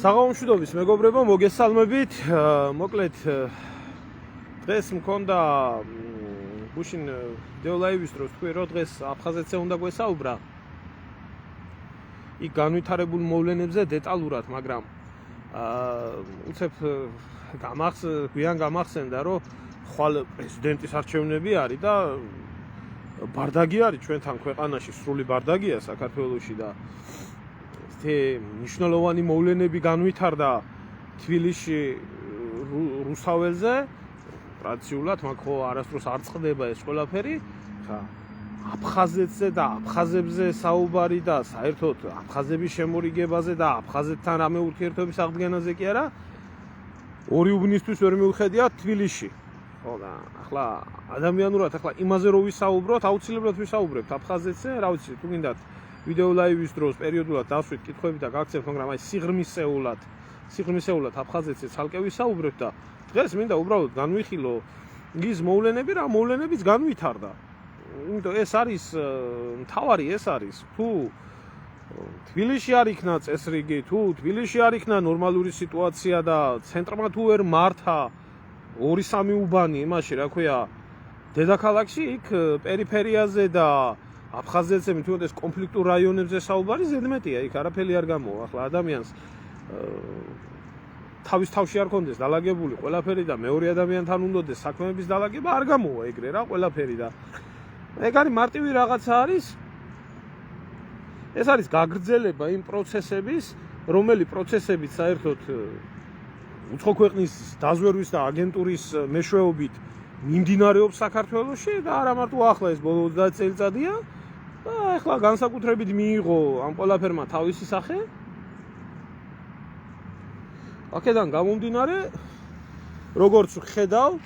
საღამომშვიდობის მეგობრებო, მოგესალმებით. მოკლედ დღეს მქონდა გუშინ ვიდეო ლაივის დროს თქვი რომ დღეს აფხაზეთზე უნდა გვესაუბრა. იქ განვითარებულ მოვლენებზე დეტალურად, მაგრამ უცებ გვიან გამახსენდა რომ ხვალ პრეზიდენტის არჩევნები არის და ბარდაგი არის ჩვენთან ქვეყანაში, სრული ბარდაგია საქართველოში და მნიშვნელოვანი მოვლენები განვითარდა თბილისში რუსაველზე. ტრადიციულად მაგ ხო არასდროს არ წყდება ეს ყველაფერი. ხა აფხაზეთზე და აფხაზებზე საუბარი და საერთოდ აფხაზების შემორიგებაზე და აფხაზეთთან რამე ურთიერთობის აღდგენაზე კი არა. ორი უბნისთვის ვერ მივხედია თბილისში. ხო და ახლა ადამიანურად ახლა იმაზე რო ვისაუბროთ, აუცილებლად ვისაუბრებთ აფხაზეთზე, რა ვიცი, თუ გინდათ ვიდეო ლაივის დროს პერიოდულად დავსვით კითხვები და გაგცემთ, მაგრამ აი სიღრმისეულად აფხაზეთზე ცალკე ვისაუბრებთ და დღეს მინდა უბრალოდ განვიხილო ის მოვლენები, რა მოვლენებიც განვითარდა. იმიტომ ეს არის მთავარი, ეს არის თუ თბილისში არ იქნა წესრიგი, თუ თბილისში არ იქნა ნორმალური სიტუაცია და ცენტრმა თუ ვერ მართა 2-3 უბანი იმაში, რა ქვია, დედაქალაქში, იქ პერიფერიაზე და აფხაზეთზე მithundes კონფლიქტურ რაიონებზე საუბარი ზედმეტია, იქ არაფერი არ გამოვა. ახლა ადამიანს თავის თავში არ კონდეს დალაგებული ყველაფერი და მეორე ადამიანთან უნდადეს საქმეების დალაგება არ გამოვა ეგრე რა ყველაფერი და ეგ არის მარტივი რაღაცა არის. ეს არის გაგრძელება იმ პროცესების, რომელი პროცესებით საერთოდ უცხო ქვეყნის დაზვერვის და აგენტურის მეშვეობით მიმდინარეობს საქართველოში და არა მარტო ახლა ეს ბოლო 30 წელიწადია. და ახლა განსაკუთრებით მიიღო ამ ყველაფერმა თავისი სახე. აქედან გამომდინარე, როგორც ხედავ,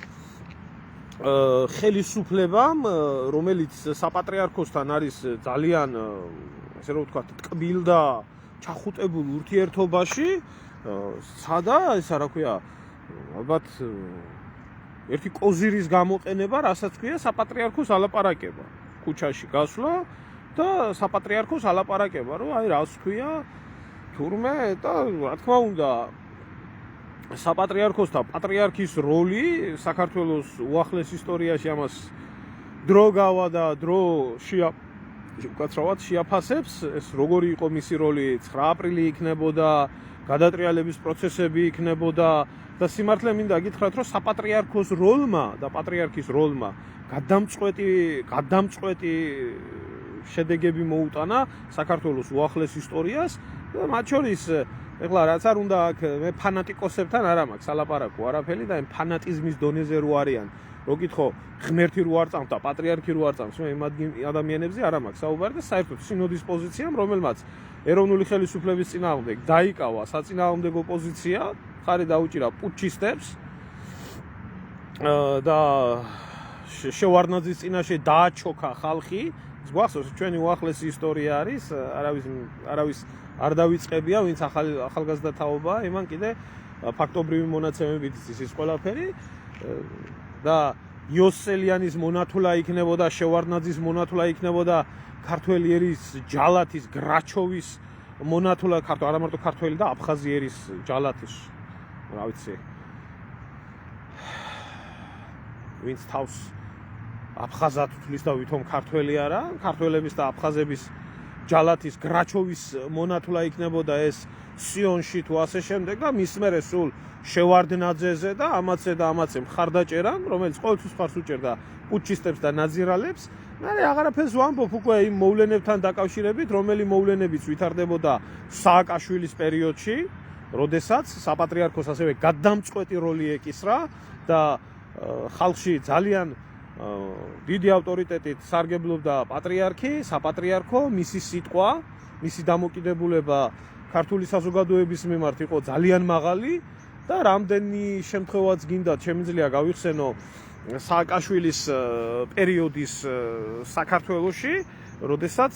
ხელისუფლებამ, რომელიც საპატრიარქოსთან არის ძალიან, ასე რომ ვთქვათ, ტკბილ და ჩახუტებულ ურთიერთობაში, სადა ესა რა ქვია, ალბათ ერთი კოზირის გამოყენება, რასაც ქვია საპატრიარქოს ალაპარაკება. ქუჩაში გასვლა და საპატრიარქოს ალაპარაკება, რომ აი რას ქვია თურმე და რა თქმა უნდა საპატრიარქოს და პატრიარქის როლი საქართველოს უახლეს ისტორიაში ამას დრო გავა და დრო უკაცრავად შეაფასებს. ეს როგორი იყო მისი როლი, 9 აპრილი იქნებოდა, გადატრიალების პროცესები იქნებოდა და სიმართლე მინდა გითხრათ, რომ საპატრიარქოს როლმა და პატრიარქის როლმა გადამწყვეტი შედეგები მოუტანა საქართველოს უახლეს ისტორიას და მათ შორის ეხლა რაც არ უნდა აქ მე ფანატიკოსებთან არ მაქვს ალაპარაკო არაფერი და იმ ფანატიზმის დონეზე რო არიან რო კითხო ღმერთი რო არ წამს და პატრიარქი რო არ წამს მე იმ ადამიანებზე არ მაქვს საუბარი და საერთოდ სინოდის პოზიციამ რომელმაც ეროვნული ხელისუფლების წინააღმდეგ დაიკავა საწინააღმდეგო პოზიცია ხარი დაუჭირა პუტჩისტებს და შევარდნაძის წინაშე დააჩოქა ხალხი. გვახსოვს ჩვენი უახლესი ისტორია არის, არავის არ დავიწყებია, ვინც ახალგაზრდა თაობაა, იმან კიდე ფაქტობრივი მონაცემებით იცის ის ყველაფერი და იოსელიანის მონათულა იქნებოდა, შევარდნაძის მონათულა იქნებოდა, ქართველი ერის ჯალათის გრაჩოვის მონათულა, არა მარტო ქართველი და აფხაზი ერის ჯალათის, რა ვიცი. ვინც თავს აფხაზად თulis და ვითომ ქართველი არა, ქართველების და აფხაზების ჯალათის გრაჩოვის მონათულა იქნებოდა ეს სიონში თუ ასე შემდეგ და მის მერე სულ შევარდნაძეზე და ამაცე მხარდაჭერამ, რომელიც ყოველთვის მხარს უჭერდა პუტჩისტებს და ნაზირალებს. მე აღარაფერს ვამბობ უკვე იმ მოვლენებთან დაკავშირებით, რომელი მოვლენებიც ვითარდებოდა სააკაშვილის პერიოდში, როდესაც საპატრიარქოს ასევე გადამწყვეტი როლი ეკისრა და ხალხში ძალიან დიდი ავტორიტეტით სარგებლობდა პატრიარქი, საპატრიარქო, მისი სიტყვა, მისი დამოკიდებულება ქართული საზოგადოების მიმართ იყო ძალიან მაღალი და რამდენი შემთხვევაც გინდათ შემიძლია გავიხსენო სააკაშვილის პერიოდის საქართველოში, როდესაც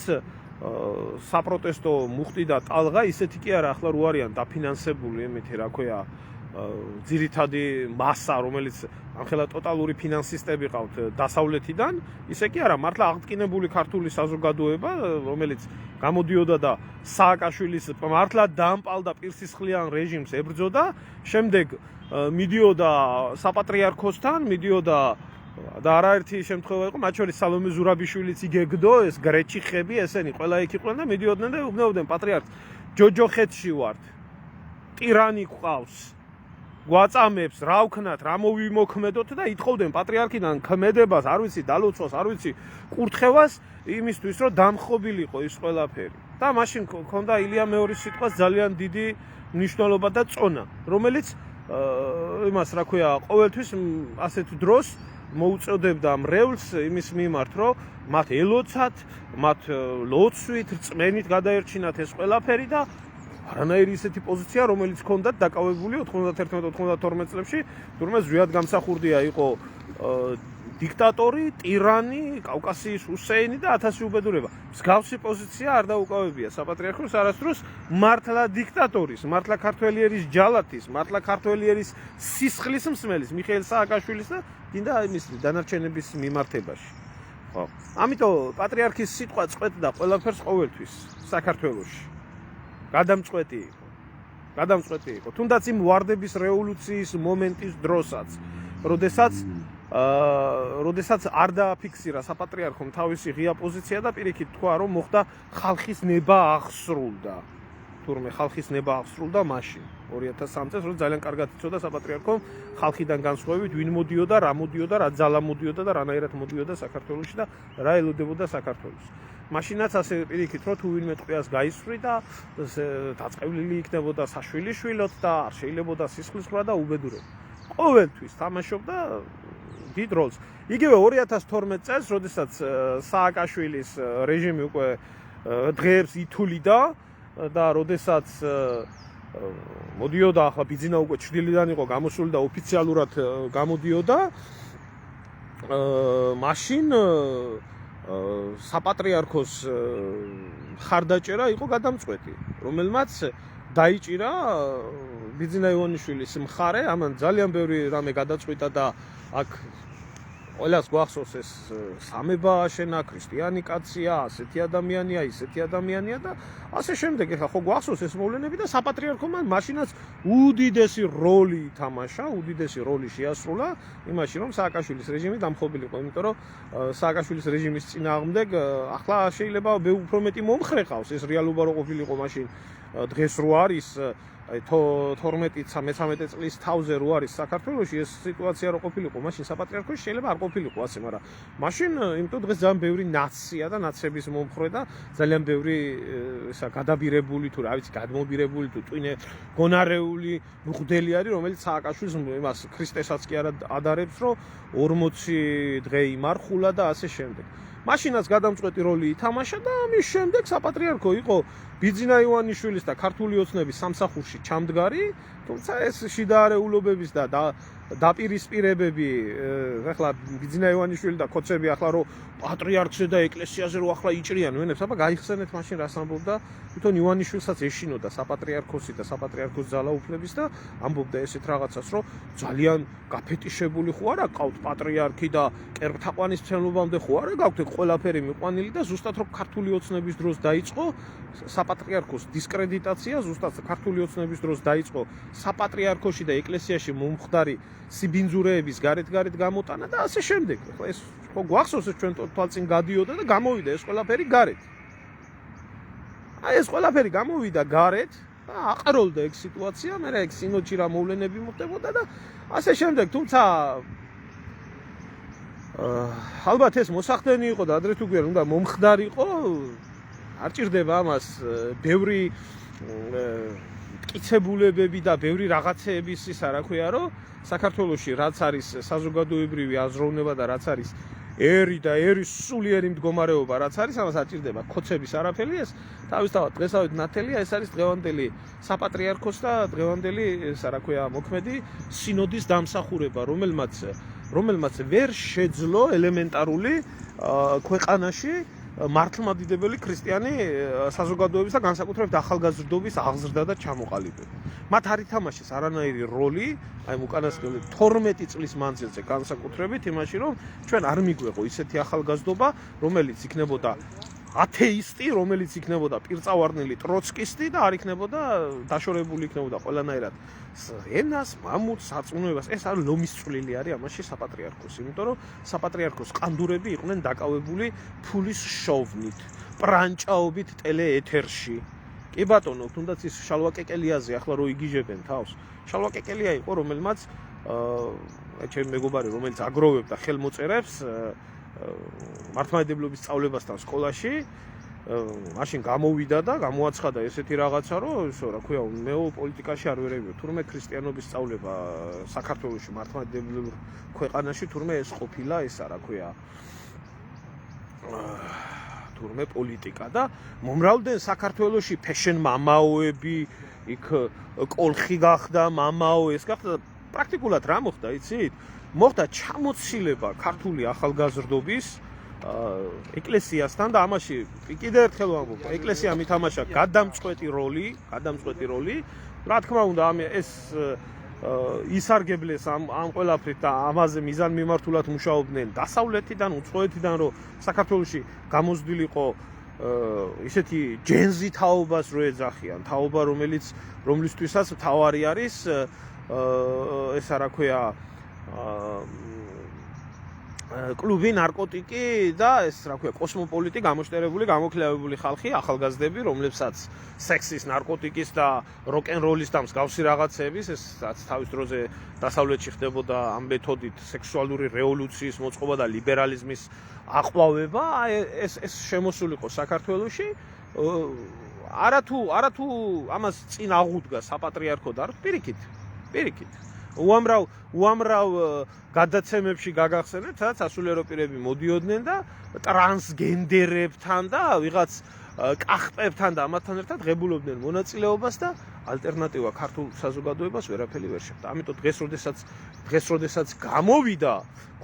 საპროტესტო მუხტი და ტალღა ისეთი კი არა ახლა რო არიან დაფინანსებული, იმითი რა ქვია ძირითადი მასა, რომელიც ამხელა ტოტალური ფინანსისტები ყავთ დასავლეთიდან, ისე კი არა, მართლა აღდგენებული ქართული საზოგადოება, რომელიც გამოდიოდა და სააკაშვილის მართლა დამპალდა პირსისხლიან რეჟიმს ებრძოდა, შემდეგ მიდიოდა საპატრიარქოსთან, მიდიოდა და არაერთი შემთხვევა იყო, მათ შორის სალომე ზურაბიშვილიც იგეგდო, ეს გრეჩიხები, ესენი ყველა იქ იყვნენ და მიდიოდნენ და უბნეოდნენ პატრიარქს. ჯოჯოხეთში ვართ. ტირანი გვყავს. გვაწამებს, რა ვქნათ, რა მოვიმოქმედოთ და ითხოვდნენ პატრიარქიდან ქმედებას, არ ვიცი, დალოცვას, არ ვიცი, კურთხევას იმისთვის, რომ დამხობილიყო ის ყველაფერი. და მაშინ ქონდა ილია მეორის სიტყვას ძალიან დიდი მნიშვნელობა და წონა, რომელიც იმას რა ქვია, ყოველთვის ასეთ დროს მოუწოდებდა მრევლს იმის მიმართ, რომ მათ ელოცათ, მათ ლოცვით, რწმენით გადაერჩინათ ეს ყველაფერი და არანაირი ისეთი პოზიცია, რომელიც ჰქონდათ დაკავებული 91-92 წლებში, თურმე ზვიად გამსახურდია იყო დიქტატორი, ტირანი, კავკასიის ჰუსეინი და 1000 უბედურება. მსგავსი პოზიცია არ დაუკავებია საპატრიარქოს არასდროს მართლა დიქტატორის, მართლა ქართველიერის ჯალათის, მართლა ქართველიერის სისხლის მსმელის, მიხეილ სააკაშვილის და დინდა იმის დანარჩენების მიმართებაში. ხო. ამიტომ პატრიარქის სიტყვა წყვეტდა ყველაფერს ყოველთვის საქართველოში. გადამწყვეტი იყო. თუნდაც იმ ვარდების რევოლუციის მომენტის დროსაც, როდესაც არ დააფიქსირა საპატრიარქომ თავისი ღია პოზიცია და პირიქით თქვა, რომ მოხდა ხალხის ნება აღსრულდა. თურმე ხალხის ნება აღსრულდა მაშინ 2003 წელს, რომ ძალიან კარგად იცოდა საპატრიარქომ ხალხიდან განსხვავებით ვინ მოდიოდა, რა მოდიოდა, რა ძალა მოდიოდა და რანაირად მოდიოდა საქართველოში და რა ელოდებოდა საქართველოს. მაშინაც ასე პირიქით, რომ თუ ვინმე ტყვიას გაისვრი და დაწყევლილი იქნებოდა საშვილიშვილოთ და არ შეიძლებოდა სისხლისღვრა და უბედურება. ყოველთვის თამაშობდა დიდ როლს. იგივე 2012 წელს, როდესაც სააკაშვილის რეჟიმი უკვე დღეებს ითვლიდა და როდესაც მოდიოდა, ახლა ბიძინა უკვე ჩრდილიდან იყო გამოსული და ოფიციალურად გამოდიოდა, მაშინ საპატრიარქოს ხარდაჭერა იყო გადამწყვეტი, რომელმაც დაიჭირა ბიძინა ივანიშვილის მხარე, ამან ძალიან ბევრი რამე გადაწყვიტა და აქ ყველას გვახსოვს ეს სამება აშენა, ქრისტიანი კაცია, ასეთი ადამიანია, ისეთი ადამიანია და ასე შემდეგ. ეხლა ხო გვახსოვს ეს მოვლენები და საპატრიარქომ მაშინაც უდიდესი როლი ითამაშა, უდიდესი როლი შეასრულა იმაში, რომ სააკაშვილის რეჟიმი დამხობილიყო, იმიტომ რომ სააკაშვილის რეჟიმის წინააღმდეგ ახლა შეიძლება უფრო მეტი მომხრე ყავს, ეს რეალობა რო ყოფილიყო მაშინ დღეს რო არის 12-13 წლის თავზე რო არის საქართველოში ეს სიტუაცია რო ყოფილიყო, მაშინ საპატრიარქოში შეიძლება არ ყოფილიყო ასე, მაგრამ მაშინ იმიტომ დღეს ძალიან ბევრი ნაცია და ნაციების მომხრე და ძალიან ბევრი ესა გადაბირებული თუ რა ვიცი, გადმობირებული თუ ტვინე გონარეული მღვდელი არის, რომელიც სააკაშვილს იმას ქრისტესაც კი არ ადარებს, რომ 40 დღე იმარხულა და ასე შემდეგ. მაშინაც გადამწყვეტი როლი ითამაშა და ამის შემდეგ საპატრიარქო იყო ბიძინა ივანიშვილის და ქართული ოცნების სამსახურში ჩამდგარი, თუმცა ეს შიდა არეულობების და დაპირისპირებები, ახლა ბიძინა ივანიშვილი და ქოცები ახლა რომ პატრიარქზე და ეკლესიაზე რომ ახლა იჭრიან ვენებს, აბა გაიხსენეთ მაშინ რას ამბობდა, თვითონ ივანიშვილსაც ეშინოდა საპატრიარქოსი და საპატრიარქოს ძალაუფლების და ამბობდა ესეთ რაღაცას, რომ ძალიან გაფეტიშებული ხო არა ყავთ პატრიარქი და კერპთაყვანის მცემლობამდე ხო არა გაქვთ ყველაფერი მიყვანილი და ზუსტად რომ ქართული ოცნების დროს დაიწყო საპატრიარქოს დისკრედიტაცია, ზუსტად ქართული ოცნების დროს დაიწყო საპატრიარქოში და ეკლესიაში მომხდარი სიბინძურეების გარეთ გამოტანა და ასე შემდეგ. ხო ეს ხო გვახსოვს ეს ჩვენ თვალწინ გადიოდა და გამოვიდა ეს ყველაფერი გარეთ. აი ეს ყველაფერი გამოვიდა გარეთ და აყროლდა ეგ სიტუაცია, მე რა ეგ სინოდში რა მოვლენები მოხდებოდა და ასე შემდეგ, თუმცა ალბათ ეს მოსახდენი იყო და ადრე თუ გვიარ უნდა მომხდარიყო, არ ჭირდება ამას ბევრი მტკიცებულებები და ბევრი რაღაცეების ისა რა ქვია, რომ საქართველოში რაც არის საზოგადოებრივი აზროვნება და რაც არის ერი და ერის სულიერი მდგომარეობა რაც არის, ამას არ ჭირდება ქოცების არაფერი, ეს თავისთავად დღესავით ნათელია, ეს არის დღევანდელი საპატრიარქოს და დღევანდელი ისა რა ქვია მოქმედი სინოდის დამსახურება, რომელმაც ვერ შეძლო ელემენტარული ქვეყანაში მართლმადიდებელი ქრისტიანი საზოგადოების და განსაკუთრებით ახალგაზრდობის აღზრდა და ჩამოყალიბება. მათ არ ითამაშეს არანაირი როლი, აი უკანასკნელი 12 წლის მანძილზე განსაკუთრებით იმაში, რომ ჩვენ არ მიგვეღო ისეთი ახალგაზრდობა, რომელიც იქნებოდა ათეისტი, რომელიც იქნებოდა პირწავარნელი ტროცკისტი და არ იქნებოდა დაშორებული იქნებოდა ყველანაირად ენას, მამულს, სარწმუნოებას. ეს არის ლომის წვლილი არის ამაში საპატრიარქოს, იმიტომ რომ საპატრიარქოს ყანდურები იყვნენ დაკავებული ფულის შოვნით, პრანჭაობით ტელეეთერში. კი ბატონო, თუნდაც ის შალვა კეკელიაზე ახლა რო იგიჟებენ თავს. შალვა კეკელია იყო, რომელმაც ჩემი მეგობარი, რომელიც აგროვებდა ხელმოწერებს მართლმადიდებლობის სწავლებასთან სკოლაში, მაშინ გამოვიდა და გამოაცხადა ესეთი რაღაცა, რომ ისო რა ქვია, მე პოლიტიკაში არ ვერევიო, თურმე ქრისტიანობის სწავლება საქართველოში მართლმადიდებლურ ქვეყანაში, თურმე ეს ყოფილა ესა რა ქვია, თურმე პოლიტიკა და მომრავლდნენ საქართველოში ფეშენ მამაოები, იქ კოლხი გახდა, მამაო ეს გახდა, პრაქტიკულად რა მოხდა, იცით? მოხდა ჩამოცილება ქართული ახალგაზრდობის ეკლესიასთან და ამაში კიდევ ერთხელ ვამბობ, ეკლესიამ ითამაშა გადამწყვეტი როლი, რა თქმა უნდა, ეს ისარგებლეს ამ ყველაფრით და ამაზე მიზანმიმართულად მუშაობდნენ დასავლეთიდან, უცხოეთიდან, რომ საქართველოში გამოზრდილიყო ისეთი ჯენზი თაობას რო ეძახიან, თაობა რომლისთვისაც მთავარი არის ესა რა ქვია კლუბი, ნარკოტიკი და ეს რა ქვია კოსმოპოლიტი, გამოშტერებული, გამოკლავებული ხალხი, ახალგაზრდები, რომლებსაც სექსის, ნარკოტიკის და როკ-ენ-როლის და მსგავსი რაღაცების, ესაც თავის დროზე დასავლეთში ხდებოდა ამ მეთოდით სექსუალური რევოლუციის მოწყობა და ლიბერალიზმის აყვავება, ეს შემოსულიყო საქართველოში. არათუ ამას წინ აღუდგა საპატრიარქო და პირიქით. უამრავ გადაცემებში გაგახსენებთ, სადაც სასულიერო პირები მოდიოდნენ და ტრანსგენდერებთან და ვიღაც კახტებთან და ამათთან ერთად ღებულობდნენ მონაწილეობას და ალტერნატივა ქართულ საზოგადოებას ვერაფერი ვერ შეხვდა. ამიტომ დღეს როდესაც გამოვიდა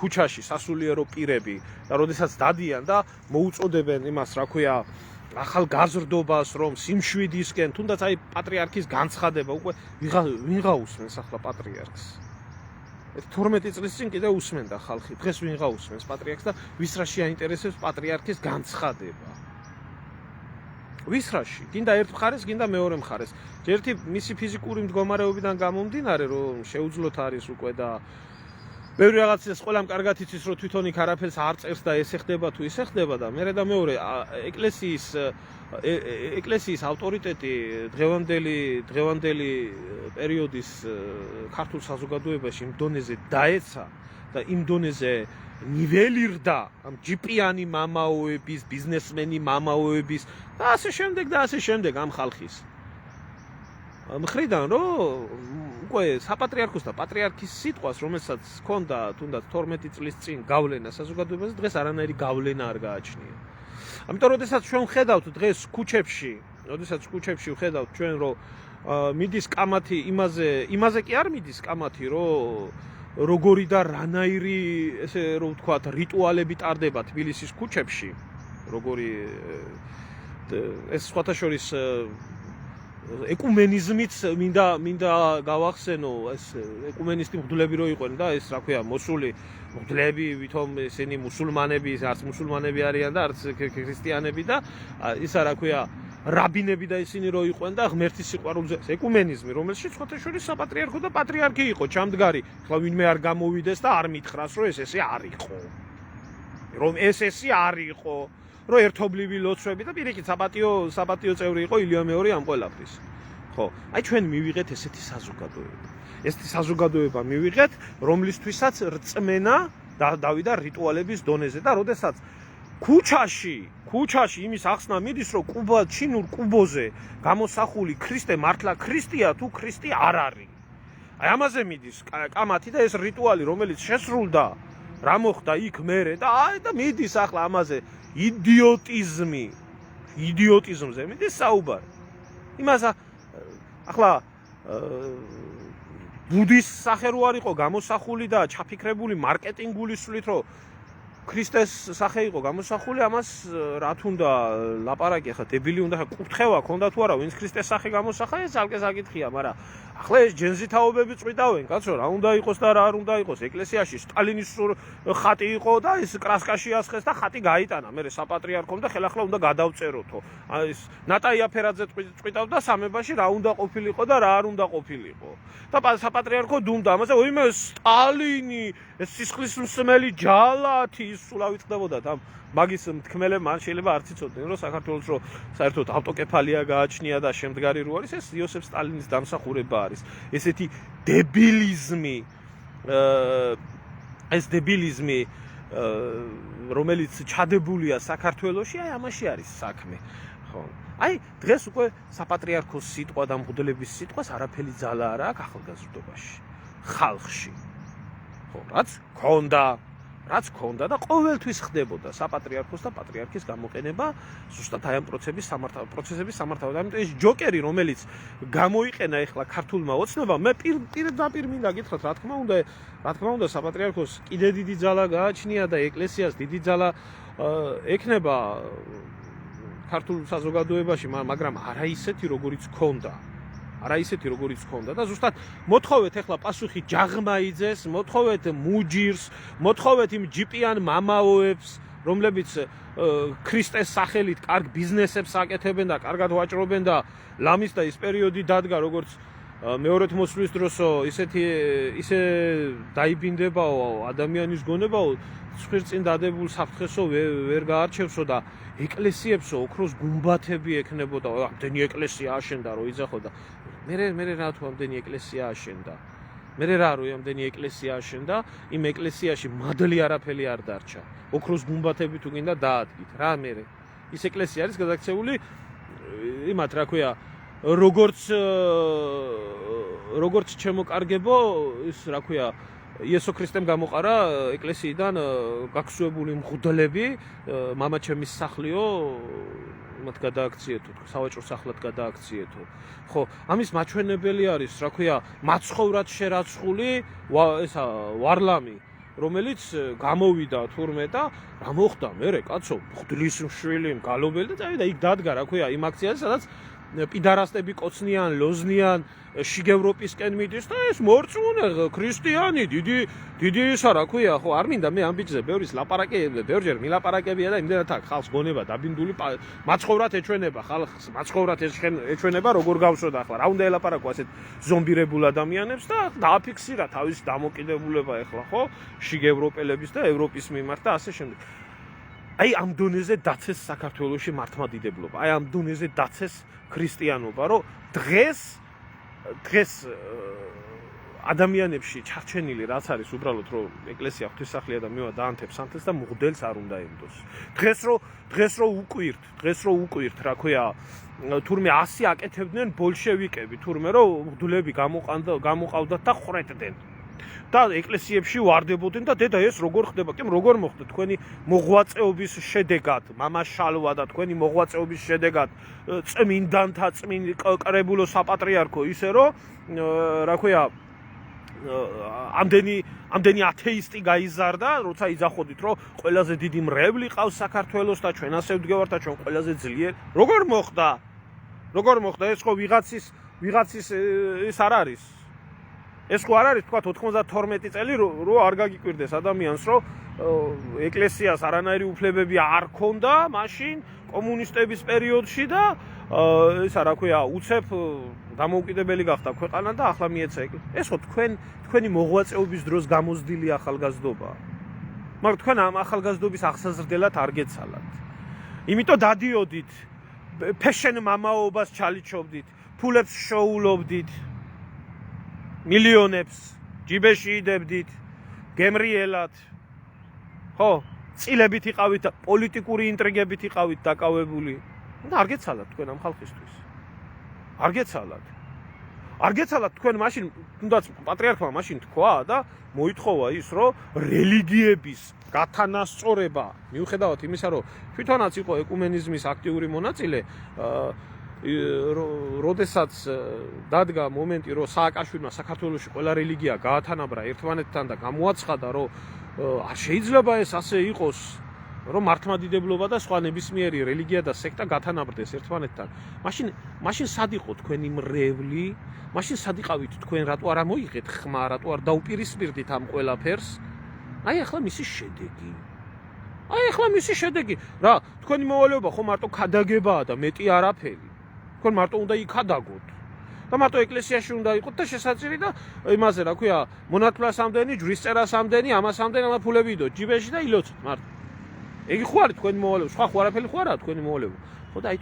ქუჩაში სასულიერო პირები და როდესაც დადიან და მოუწოდებენ იმას, რა ქვია, ახალგაზრდობას, რომ სიმშვიდისკენ, თუნდაც აი პატრიარქის განცხადება, უკვე ვიღა უსმენს ახლა პატრიარქს. 12 წლის წინ კიდე უსმენდა ხალხი, დღეს ვიღა უსმენს პატრიარქს და ვის რა შეაინტერესებს პატრიარქის განცხადება. ვის რაში? გინდა ერთ მხარეს, გინდა მეორე მხარეს. ერთი მისი ფიზიკური მდგომარეობიდან გამომდინარე, რომ შეუძლოთ არის უკვე და ბევრი რაღაცას ყველამ კარგად იცის, რომ თვითონ იქ არაფერს არ წერს და ესე ხდება თუ ისე ხდება და მერე და მეორე ეკლესიის ავტორიტეტი დღევანდელი პერიოდის ქართულ საზოგადოებაში იმ დონეზე დაეცა და იმ დონეზე ნიველირდა ამ ჯიპიანი მამაოების, ბიზნესმენი მამაოების და ასე შემდეგ ამ ხალხის მხრიდან, რომ უკვე საპატრიარქოს და პატრიარქის სიტყვას, რომელსაც ჰქონდა თუნდაც 12 წლის წინ გავლენა საზოგადოებაზე, დღეს არანაირი გავლენა არ გააჩნია. ამიტომ როდესაც ჩვენ ვხედავთ დღეს ქუჩებში ვხედავთ ჩვენ, რომ მიდის კამათი იმაზე კი არ მიდის კამათი, რომ როგორი და რანაირი ესე რომ ვთქვათ რიტუალები ტარდება თბილისის ქუჩებში, როგორი ეს სხვათა შორის ეკუმენიზმიც მინდა გავახსენო, ეს ეკუმენისტი მღვდლები რო იყვნენ და ეს რა ქვია მოსული მღვდლები, ვითომ ესენი მუსულმანები, არც მუსულმანები არიან და არც ქრისტიანები და ისა რა ქვია რაბინები და ისინი რო იყვნენ და ღმერთის სიყვარულზე ეკუმენიზმი, რომელშიც სხვათა შორის საპატრიარქო და პატრიარქი იყო ჩამდგარი, ხლა ვინმე არ გამოვიდეს და არ მითხრას, რომ ეს ესე არ იყო. რომ ეს ესე არ იყო. რომ ერთობლივი ლოცვები და პირიქით საპატიო წევრი იყო ილია მეორე ამ ყველაფრის. ხო, აი ჩვენ მივიღეთ ესეთი საზოგადოება. ესეთი საზოგადოება მივიღეთ, რომლისთვისაც რწმენა დავიდა რიტუალების დონეზე და როდესაც ქუჩაში იმის ახსნა მიდის, რომ ჩინურ კუბოზე გამოსახული ქრისტე მართლა ქრისტია თუ ქრისტე არ არის. აი ამაზე მიდის კამათი და ეს რიტუალი, რომელიც შესრულდა, რა მოხდა იქ მერე და მიდის ახლა ამაზე იდიოტიზმზე მიდის საუბარი. იმას ახლა ბუდის სახე რო არ იყო გამოსახული და ჩაფიქრებული მარკეტინგული სულით, რომ ქრისტეს სახე იყო გამოსახული, ამას რა თუნდა ლაპარაკი ხა დებილი უნდა კურთხევა ქონდა თუ არა, ვინც ქრისტეს სახე გამოსახა, ეს ძალკე საკითხია, მაგრამ ახლა ეს ჯენზი თაობები წვიდავენ, კაცო, რა უნდა იყოს და რა არ უნდა იყოს. ეკლესიაში სტალინის ხატი იყო და ეს კრასკაში ასხეს და ხატი გაიტანა. მე საპატრიარქომ და ხელახლა უნდა გადავწეროთო. ეს ნატაი აფერაძე წვიდავდა სამებაში რა უნდა ყოფილიყო და რა არ უნდა ყოფილიყო. და საპატრიარქო დუმდა ამაზე, ოიმე სტალინი, ეს სისხლის მსმელი ჯალათი ის სულ ავიწყდებოდათ ამ მაგის მთქმელები მან შეიძლება არც იცოდნენ რომ საქართველოს რო საერთოდ ავტოკეფალია გააჩნია და შემდგარი რო არის ეს იოსებ სტალინის დამსახურება არის ესეთი დებილიზმი ეს დებილიზმი რომელიც ჩადებულია საქართველოში აი ამაში არის საქმე ხო აი დღეს უკვე საპატრიარქოს სიტყვა და მღვდლების სიტყვას არაფერი ძალა არ აქვს ახალგაზრდობაში ხალხში ხო რაც ქონდა და ყოველთვის ხდებოდა საპატრიარქოს და პატრიარქის გამოყენება ზუსტად აი ამ პროცესების სამართავად. ამიტომ ეს ჯოკერი, რომელიც გამოიყენა ახლა ქართულმა ოცნებამ, მე პირდაპირ მინდა გითხრათ, რა თქმა უნდა, საპატრიარქოს კიდე დიდი ძალა გააჩნია და ეკლესიას დიდი ძალა ექნება ქართულ საზოგადოებაში, მაგრამ არა ისეთი, როგორიც ქონდა. და ზუსტად მოთხოვეთ ახლა პასუხი ჯაღმაიძეს, მოთხოვეთ მუჯირს, მოთხოვეთ იმ ჯიპიან მამაოებს, რომლებიც ქრისტეს სახელით კარგ ბიზნესებს აკეთებენ და კარგად ვაჭრობენ და ლამის და ის პერიოდი დადგა როგორც მეორეთ მოსვლის დროსო ისე დაიბინდებაო ადამიანის გონებაო ცხვირწინ დადებულ საფრთხესო ვერ გაარჩევსო და ეკლესიებსო ოქროს გუმბათები ექნებოდა ამდენი ეკლესია აშენდა რომ იძახოდა მე რა თუ ამდენი ეკლესია აშენდა მე რა რო ამდენი ეკლესია აშენდა იმ ეკლესიაში მადლი არაფერი არ დარჩა ოქროს გუმბათები თუ გინდა დაადგით რა მე ის ეკლესია არის გადაქცეული იმათ რა ქვია როგორც ჩემოკარგებო ის რა ქვია იესო ქრისტემ გამოყარა ეკლესიიდან გაქცევებული მღვდლები მამაჩემის სახლიო მათ გადააქციეთო სავაჭრო სახლად გადააქციეთო ხო ამის მაჩვენებელი არის რა ქვია მაცხოვრად შერაცხული ესა ვარლამი რომელიც გამოვიდა თურმე და რა მოხდა მე კაცო მღვდლის მშვილი გალობელი და წავიდა იქ დადგა რა ქვია იმ აქციაზე სადაც პიდარასტები კოცნიან, ლოზნიან, შიგევროპისკენ მიდის და ეს მორწმუნე ქრისტიანი, დიდი ისა რა ქვია, ხო, არ მინდა მე ამ ბიჭზე ბევრის ლაპარაკები, ბევრჯერ მილაპარაკებია და იმდენად აქ ხალხს გონება დაბინდული მაცხოვრად ეჩვენება, ხალხს მაცხოვრად ეჩვენება, როგორ გავშოდა ახლა, რა უნდა ელაპარაკო ასეთ ზომბირებულ ადამიანებს და დააფიქსირა თავის დამოკიდებულება ახლა, ხო, შიგევროპელების და ევროპის მიმართ და ასე შემდეგ. აი ამ დონეზე დაცეს საქართველოში მართლმადიდებლობა, აი ამ დონეზე დაცეს ქრისტიანობა, რომ დღეს ადამიანებში ჩარჩენილი რაც არის უბრალოდ რომ ეკლესია ღვთისმსახლია და მევა დაანთებს ანთებს და მღვდელს არ უნდა ემდოს. დღეს რო უკვირთ, რა ქვია, თურმე 100 აკეთებდნენ ბოლშევიკები, თურმე რომ მღვდლები გამოყავდათ და ხრეტდნენ. და ეკლესიებში ვარდებოდნენ და დედა ეს როგორ ხდება? კი, როგორ მოხდა თქვენი მოღვაწეობის შედეგად, მამა შალვა და თქვენი მოღვაწეობის შედეგად წმინდანთა კრებულო საპატრიარქო ისე რომ რა ქვია ამდენი ათეისტი გაიზარდა, როცა იძახოდით, რომ ყველაზე დიდი მრევლი ყავს საქართველოს და ჩვენ ასე ვდგევართ და ჩვენ ყველაზე ძლიერ. როგორ მოხდა? ეს ხო ვიღაცის ის არ არის. ეს ხო არ არის თქვა 92 წელი რო არ გაგიკვირდეს ადამიანს რომ ეკლესიას არანაირი უფლებები არ ქონდა მაშინ კომუნისტების პერიოდში და ისა რა ქვია უცებ დამოუკიდებელი გახდა ქვეყანა და ახლა მიეცა ეს ხო თქვენი მოღვაწეობის დროს გამოზდილი ახალგაზრდობა მაგრამ თქვენ ამ ახალგაზრდობის აღსაზრდელად არ გეცალათ იმიტომ დადიოდით ფეშენ მამაობას ჩალიჩობდით ფულებს შოულობდით მილიონებს ჯიბეში იდებდით გემრიელად ხო წილებით იყავით პოლიტიკური ინტრიგებით იყავით დაკავებული და არ გეცალათ თქვენ ამ ხალხისთვის არ გეცალათ თქვენ მაშინ თუნდაც პატრიარქმა მაშინ თქვა და მოითხოვა ის რომ რელიგიების გათანასწორება მიუხედავად იმისა რომ თვითონაც იყო ეკუმენიზმის აქტიური მონაწილე როდესაც დადგა მომენტი, რომ სააკაშვილმა საქართველოში ყველა რელიგია გაათანაბრა ერთმანეთთან და გამოაცხადა, რომ არ შეიძლება ეს ასე იყოს, რომ მართლმადიდებლობა და სხვა ნებისმიერი რელიგია და სექტა გათანაბრდეს ერთმანეთთან. მაშინ სად იყო თქვენი მრევლი? მაშინ სად იყავით თქვენ, რატო არ მოიღეთ ხმა, რატო არ დაუპირისპირდით ამ ყველაფერს? აი ახლა მისი შედეგი. რა, თქვენი მოვალეობა ხო მარტო ქადაგებაა და მეტი არაფერი. თქვენ მარტო უნდა იქადაგოთ. და მარტო ეკლესიაში უნდა იყოთ და შესაძლებელი და იმაზე რა ქვია, მონათლას ამდენი, ჯვრისწერას ამდენი, ამას ამდენი, ამა ფულები იდოთ ჯიბეში და ილოცოთ მარტო. ეგი ხო არის თქვენი მოვალეობა, სხვა არაფერი ხო არა თქვენი მოვალეობა. ხო და აი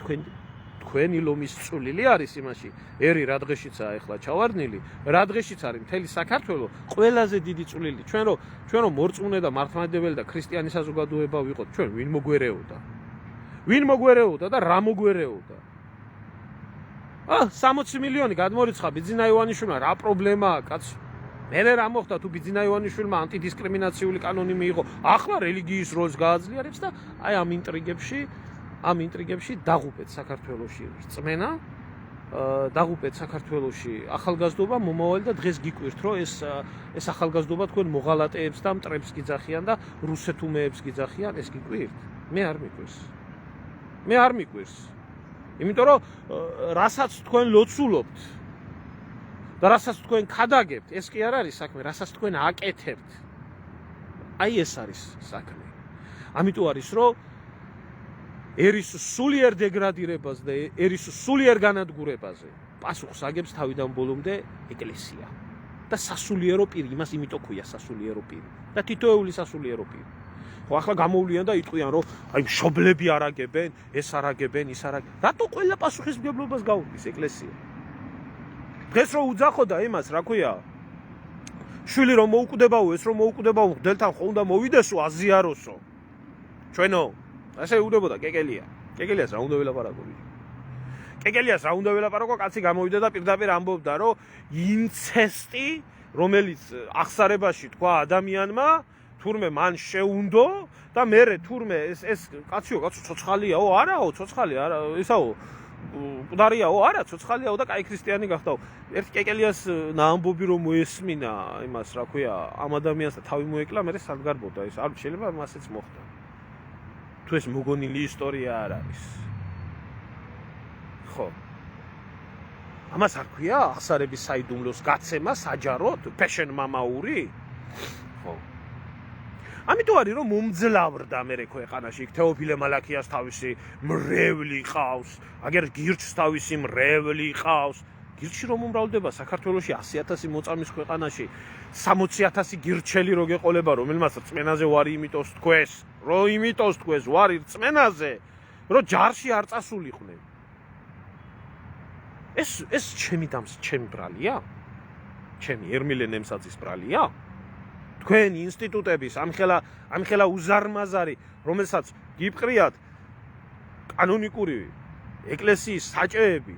თქვენი ლომის წვლილი არის იმაში. ერი რა დღეშიცაა ახლა ჩავარდნილი, რა დღეშიც არის მთელი საქართველოს ყველაზე დიდი წვლილი. ჩვენ რომ მორწმუნე და მართლმადიდებელი და ქრისტიანი საზოგადოება ვიყოთ, ჩვენ ვინ მოგვერეოდა და რა მოგვერეოდა? 60 მილიონი გადმორიცხა ბიძინა ივანიშვილმა, რა პრობლემაა კაცო? მერე რა მოხდა თუ ბიძინა ივანიშვილმა ანტიდისკრიმინაციული კანონი მიიღო, ახლა რელიგიის როლს გააძლიერებს და აი ამ ინტრიგებში დაღუპეთ საქართველოში რწმენა, დაღუპეთ საქართველოში ახალგაზრდობა, მომავალი და დღეს გიკვირთ, რომ ეს ახალგაზრდობა თქვენ მოღალატეებს და მტრებს გიძახიან და რუსეთუმეებს გიძახიან, ეს გიკვირთ? მე არ მიკვირს. იმიტომ რომ რასაც თქვენ ლოცულობთ და რასაც თქვენ ქადაგებთ, ეს კი არ არის საქმე, რასაც თქვენ აკეთებთ. აი ეს არის საქმე. ამიტომ არის რომ ერის სულიერ დეგრადირებას და ერის სულიერ განადგურებაზე პასუხს აგებს თავიდან ბოლომდე ეკლესია და სასულიერო პირი, იმას იმიტომ ქვია სასულიერო პირი და თითოეული სასულიერო პირი. ხო ახლა გამოვლიან და იტყვიან რომ აი მშობლები არაგებენ, ეს არაგებენ, ის არაგებენ. რატო ყველა პასუხისმგებლობას გაუგის ეკლესია? დღეს რო უძახოდა იმას, რა ქვია? შვილი რომ მოუკვდებაო, ეს რომ მოუკვდებაო, მგდელთან ხო უნდა მოვიდესო, აზიაროსო. ჩვენო ასე უდებოდა კეკელიას რა უნდა ველაპარაკო? კეკელიას რა უნდა ველაპარაკო? კაცი გამოვიდა და პირდაპირ ამბობდა, რომ ინცესტი, რომელიც აღსარებაში თქვა ადამიანმა, თურმე მან შეუნდო და მერე თურმე ეს კაციო ცოცხალიაო? არაო, ცოცხალი არა, ისაო მკვდარიაო? არა, ცოცხალიაო და კაი ქრისტიანი გახდაო. ერთი კეკელიას ნაამბობი რომ მოესმინა იმას, რა ქვია, ამ ადამიანს და თავი მოეკლა, მერე სადგარბოდა ეს. არ შეიძლება მასეც მოხდა. თუ ეს მოგონილი ისტორია არ არის. ხო. ამას არ ქვია აღსარების საიდუმლოს გაცემა საჯაროდ, ფეშენ მამაური? ხო. ამიტომ არის რომ მომძლავრდა მე ქვეყანაში იქ თეოფილე მალაქიას თავისი მრევლი ყავს, აგერ გირჩს თავისი მრევლი ყავს. გირჩი რომ უმრავლდება საქართველოში 100,000 მოწამის ქვეყანაში 60,000 გირჩელი რო გეყოლება, რომელმაც რწმენაზე ვარი იმიტოს თქვეს, ვარი რწმენაზე, რომ ჯარში არ წასულიყვნენ. ეს ჩემი ბრალია? ჩემი ერმილე ნემსაძის ბრალია? თქვენი ინსტიტუტების ამხელა უზარმაზარი, რომელსაც გიპყრიათ კანონიკური ეკლესიის საჭეები,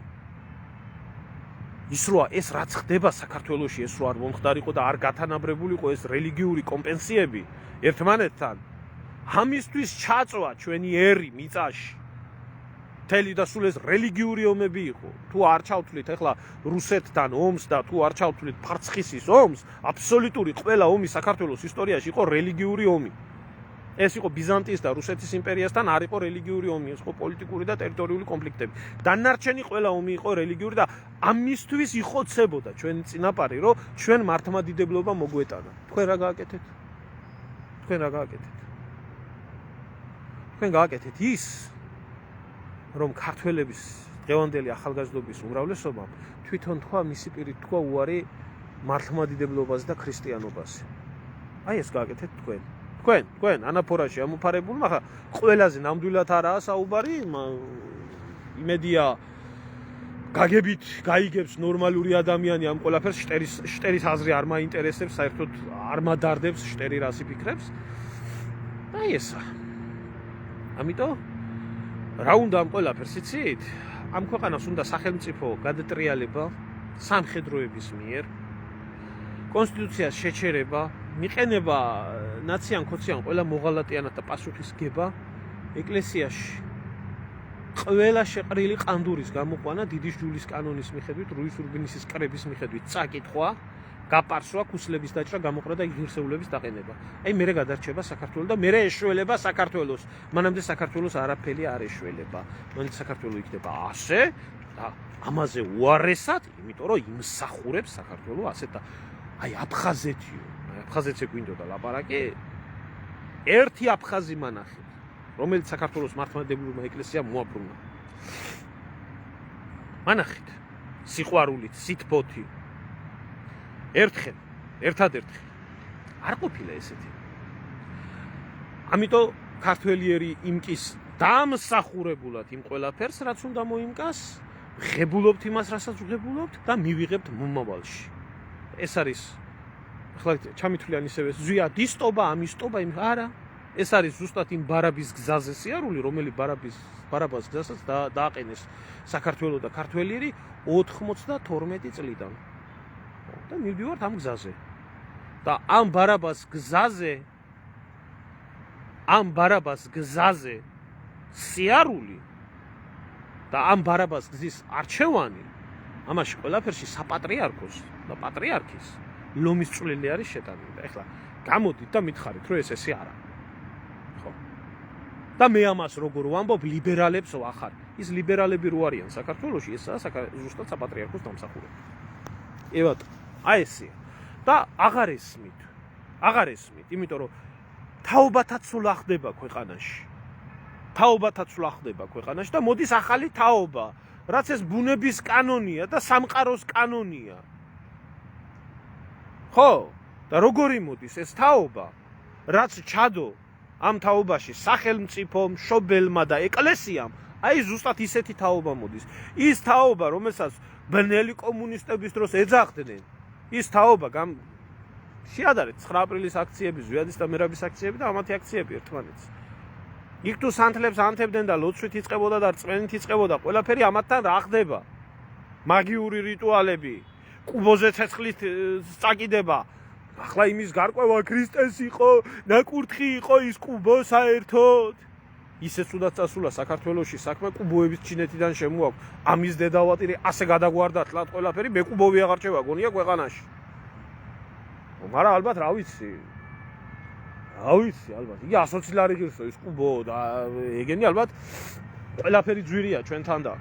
ის რა ეს რაც ხდება საქართველოში, ეს რა არ მომხდარიყო და არ გათანაბრებულიყო ეს რელიგიური კომპენსიები ერთმანეთთან, ამისთვის ჩაწვა ჩვენი ერი მიწაში. მთელი და სულ ეს რელიგიური ომები იყო. თუ არ ჩავთვლით ახლა რუსეთთან ომს და თუ არ ჩავთვლით ფარცხისის ომს, აბსოლუტური ყველა ომი საქართველოს ისტორიაში იყო რელიგიური ომი. ეს იყო ბიზანტიის და რუსეთის იმპერიასთან არ იყო რელიგიური ომი, ეს იყო პოლიტიკური და ტერიტორიული კონფლიქტები. დანარჩენი ყველა ომი იყო რელიგიური და ამისთვის იხოცებოდა ჩვენი წინაპარი, რომ ჩვენ მართლმადიდებლობა მოგვეტანა. თქვენ რა გააკეთეთ? თქვენ გააკეთეთ ის, რომ ქართველების დღევანდელი ახალგაზრდობის უმრავლესობამ თვითონ თქვა მისი პირით თქვა უარი მართლმადიდებლობაზე და ქრისტიანობაზე. აი ეს გააკეთეთ თქვენ. თქვენ ანაფორაში ამოფარებულმა ხა ყველაზე ნამდვილად არაა საუბარი, იმედია გაგებით გაიგებს ნორმალური ადამიანი ამ ყველაფერს, შტერის აზრი არ მაინტერესებს, საერთოდ არ მადარდებს შტერი რას იფიქრებს. აი ესა. ამიტომ რა უნდა ამ ყველაფერს იცით? ამ ქვეყანას უნდა სახელმწიფო გადატრიალება სამხედროების მიერ, კონსტიტუციას შეჩერება, მიყენება ნაციან ქოციან ყველა მოღალატიანად და პასუხისგება ეკლესიაში. ყველა შეყრილი ყანდურის გამოყვანა დიდი ჯულის კანონის მიხედვით, რუის ურბინისის კრების მიხედვით წაკითხვა, გაპარსვა, ქუსლების დაჭრა, გამოყრა და ღირსეულების დაყენება. აი მერე გადარჩება საქართველო და მერე ეშველება საქართველოს. მანამდე საქართველოს არაფერი არ ეშველება. მანამდე საქართველო იქნება ასე და ამაზე უარესად, იმიტომ რომ იმსახურებს საქართველო ასეთ და აი აფხაზეთიო. აფხაზეთზე გვინდოდა ლაპარაკი. ერთი აფხაზი მანახეთ, რომელიც საქართველოს მართლმადიდებლურმა ეკლესიამ მოაბრუნა. მანახეთ, სიყვარულით, სითბოთი. ერთადერთი არ ყოფილა ესეთი. ამიტომ ქართველიერი იმკის დამსახურებულად იმ ყველაფერს, რაც უნდა მოიმკას, ღებულობთ იმას, რასაც ვღებულობთ და მივიღებთ მომავალში. ეს არის ახლა ჩამithვლიან ისევე ზვია დისტობა, ამისტობა, იმ არა. ეს არის ზუსტად იმ ბარაბის გზაზე სიარული, რომელიც ბარაბას გზასაც დააყენეს საქართველოს და ქართველიერი 92 წლიდან. და მივდივართ ამ გზაზე. და ამ ბარაბას გზაზე სიარული და ამ ბარაბას გზის არჩევანი ამაში ყველაფერში საპატრიარქოს და პატრიარქის ლომის წვლილი არის შეტანილი. და ეხლა გამოდით და მითხარით, რომ ესე არა. ხო. და მე ამას როგორ ვამბობ, ლიბერალებს ვახარ. ის ლიბერალები რო არიან საქართველოში, ესაა ზუსტად საპატრიარქოს დამსახურება. ევატ აი ესეა. და აღარ ესმით, იმიტომ რომ თაობათაც სულ ახდება ქვეყანაში. და მოდის ახალი თაობა, რაც ეს ბუნების კანონია და სამყაროს კანონია. ხო? და როგორი მოდის ეს თაობა, რაც ჩადო ამ თაობაში სახელმწიფო, მშობელმა და ეკლესიამ, აი ზუსტად ისეთი თაობა მოდის. ის თაობა, რომელსაც ბნელი კომუნისტების დროს ეძახდნენ, ის თაობა შეადარეთ 9 აპრილის აქციები, ზვიადის და მერაბის აქციები და ამათი აქციები ერთმანეთს. იქ თუ სანთლებს ანთებდნენ და ლოცვით იწყებოდა და რწმენით იწყებოდა, ყველაფერი ამათთან რა ხდება? მაგიური რიტუალები, კუბოზე ცეცხლით წაკიდება. ახლა იმის გარკვევა ქრისტეს იყო, ნაკურთხი იყო ის კუბო საერთოდ. ისე ცუდად წასულა საქართველოში საქმე, კუბოების ჩინეთიდან შემოაქვს. ამის დედავატირი ასე გადაგვარდა თლად ყველაფერი, მე კუბოვი აღარ შევა გონია ქვეყანაში. მაგრამ ალბათ რა ვიცი, ალბათ იგი 120 ლარი ღირსო ის კუბო და ეგენი ალბათ ყველაფერი ძვირია ჩვენთან და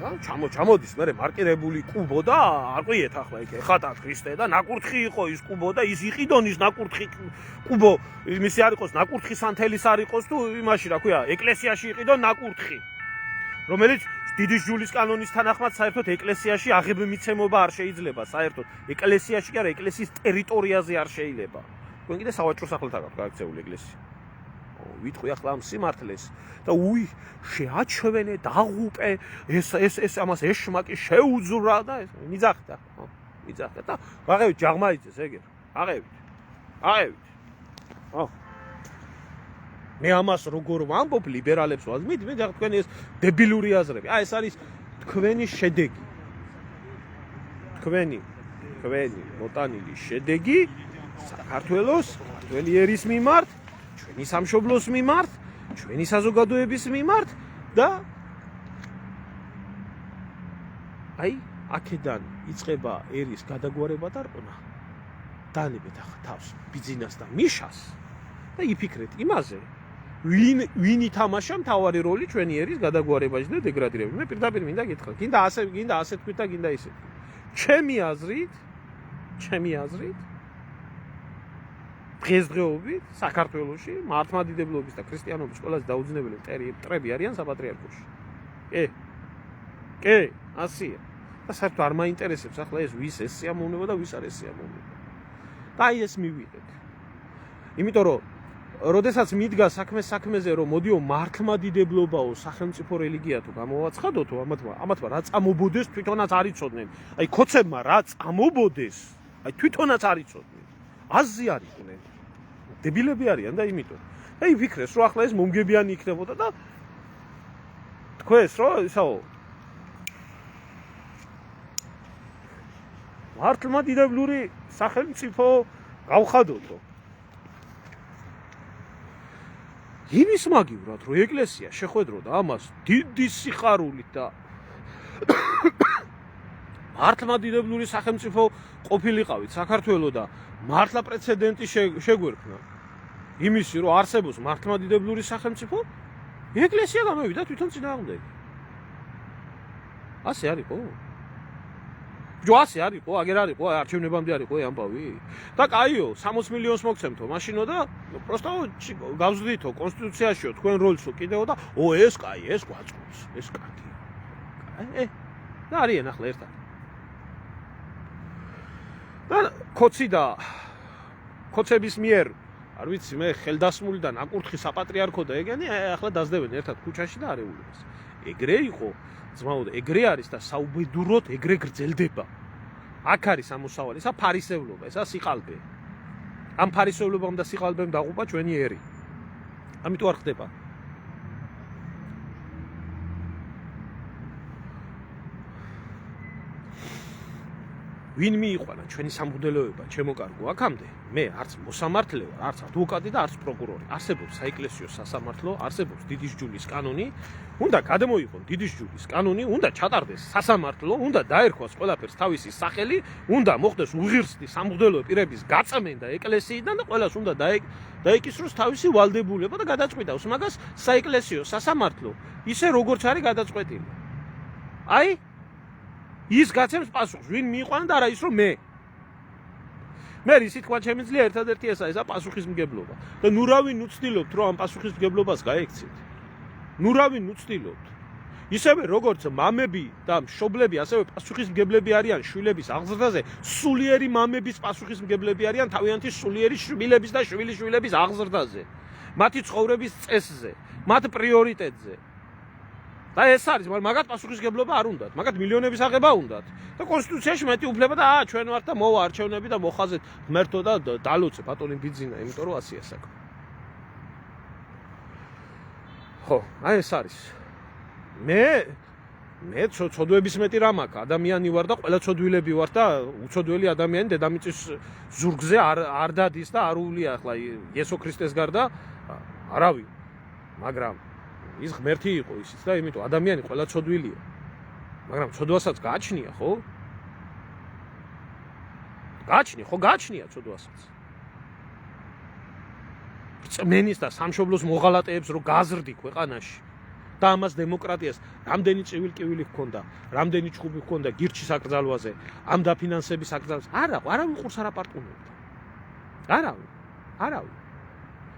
ჩამოდის მე მარკირებული კუბო და არ ყვიეთ ახლა იქ ეხატა ქრისტე და ნაკურთხი იყო ის კუბო და ის იყიდონ ის ნაკურთხი კუბო იმისი არ იყოს ნაკურთხი სანთელის არ იყოს თუ იმაში რა ქვია ეკლესიაში იყიდონ ნაკურთხი რომელიც დიდი ჯულის კანონის თანახმად საერთოდ ეკლესიაში აღებმიცემობა არ შეიძლება საერთოდ ეკლესიაში კი არა ეკლესიის ტერიტორიაზე არ შეიძლება თქვენ კიდე სავაჭრო სახლად აქვს გააქცეული ეკლესია ვიტყვი ახლა ამ სიმართლეს და შეაჩვენე დაღუპე ეს ამას ეშმაკი შეუძვრა და მიძახდა და აღევით ჯაღმაიძეს ეგერ აღევით მე ამას როგორ ვამბობ ლიბერალებს ვაზმით მე თქვენი ეს დებილური აზრები ეს არის თქვენი შედეგი თქვენი მოტანილი შედეგი საქართველოს ქართველიერის მიმართ ჩვენი სამშობლოს მიმართ, ჩვენი საზოგადოების მიმართ და აი აქედან იწყება ერის გადაგვარება და რყნა. დაანებეთ ახლა თავს ბიძინას და მიშას და იფიქრეთ იმაზე, ვინ ითამაშა მთავარი როლი ჩვენი ერის გადაგვარებაში და დეგრადირებაში. მე პირდაპირ მინდა გითხრა, გინდა ასე თქვით და გინდა ისე. ჩემი აზრით დღესდღეობით საქართველოში მართლმადიდებლობის და ქრისტიანობის ყველაზე დაუძინებელი მტრები არიან საპატრიარქოში. კი, ასია. და საერთოდ არ მაინტერესებს ახლა ეს ვის ეს სიამოვნება და ვის არ ეს სიამოვნება. და აი ეს მივიღეთ. იმიტომ რომ როდესაც მიდგა საქმეზე რომ მოდიო მართლმადიდებლობაო სახელმწიფო რელიგია თუ გამოვაცხადოთო ამათმა რა წამობოდეს თვითონაც არ იცოდნენ. აი ქოცებმა რა წამობოდეს, აი თვითონაც არ იცოდნენ. აზი არ იყვნენ. დებილები არიან და იმიტომ. აი ვიფიქრეს რომ ახლა ეს მომგებიანი იქნებოდა და თქვენს რომ ისაო მართლმადიდებლური სახელმწიფო გავხადოთო. იმის მაგივრად რომ ეკლესია შეხვედროდა ამას დიდი სიხარულით და მართლმადიდებლური სახელმწიფო ყოფილიყავით საქართველოს და მართლა პრეცედენტი შეგვერქნა იმისი რომ არსებობს მართლმადიდებლური სახელმწიფო ეკლესია გამოვიდა თვითონ წინააღმდეგი ასე არისო ჯო ასე არისო აგერ არისო არჩევნებამდე არისო ამბავი და კაიო 60 მილიონს მოგცემთო მაშინო და პროსტო გავზრდითო კონსტიტუციაშიო თქვენ როლსო კიდეო და ეს კაი ეს გვაწყობს ეს კარტი და არიან ახლა ერთად და კოცი და კოცების მიერ არ ვიცი მე ხელდასმული და ნაკურთხი საპატრიარქო და ეგენი ახლა დაძდებენ ერთად ქუჩაში და არეულობას ეგრე იყო ძმაო ეგრე არის და საუბედუროდ ეგრე გრძელდება აქ არის ამოსავალი ესა ფარისევლობა ესა სიყალბე ამ ფარისევლობამ და სიყალბემ დაღუპა ჩვენი ერი ამიტომ არ ხდება ვინ მიიყვანა ჩვენი სამღვდელოება ჩემო კარგო აქამდე მე არც მოსამართლე ვარ არც ადვოკატი და არც პროკურორი არსებობს საეკლესიო სასამართლო არსებობს დიდი ჯულის კანონი უნდა გადმოიღონ დიდი ჯულის კანონი უნდა ჩატარდეს სასამართლო უნდა დაერქვას ყველაფერს თავისი სახელი უნდა მოხდეს უღირსდი სამღვდელო პირების გაწმენდა ეკლესიიდან და ყველას უნდა დაეკისროს თავისი ვალდებულება და გადაწყვიტავს მაგას საეკლესიო სასამართლო ისე როგორც არის გადაწყვეტილი აი ის გაცემს პასუხს ვინ მიიყვანა და არა ის რომ მე ისი თქვა შემიძლია ერთადერთი ესა პასუხისმგებლობა და ნუ რა ვინ უცდილობთ რომ ამ პასუხისმგებლობას გაექცეთ ნუ რა ვინ უცდილობთ ისევე როგორც მამები და მშობლები ასევე პასუხისმგებლები არიან შვილების აღზრდაზე სულიერი მამების პასუხისმგებლები არიან თავიანთი სულიერი შვილების და შვილიშვილების აღზრდაზე მათი ცხოვრების წესზე მათ პრიორიტეტზე და ეს არის, მაგრამ მაგათ პასუხისმგებლობა არ უნდათ, მაგათ მილიონების აღება უნდათ. და კონსტიტუციაში მეტი უფლება და ჩვენ ვართ და მოვა არჩევნები და მოხაზეთ ღმერთო და დალოცე ბატონი ბიძინა, იმიტომ რომ ასია საქმე. ხო, აი ეს არის. მე ცოდვების მეტი რამ აქვს, ადამიანი ვარ და ყველა ცოდვილები ვარ და უცოდველი ადამიანი დედამიწის ზურგზე არ დადის და არ უვლია ახლა იესო ქრისტეს გარდა არავინ. მაგრამ ის ღმერთი იყო ისიც და იმიტომ ადამიანი ყველა ცოდვილია. მაგრამ ცოდვასაც გააჩნია, ხო? გააჩნია ცოდვასაც. წმენის და სამშობლოს მოღალატეებს რო გაზრდი ქვეყანაში და ამას დემოკრატიას რამდენი ცივილ-კივილი ჰქონდა, რამდენი ჩხუბი ჰქონდა გირჩის აკრძალვაზე, ამ დაფინანსების აკრძალვაზე. არავინ ყურს არ აპარტყუნებდა. არავინ.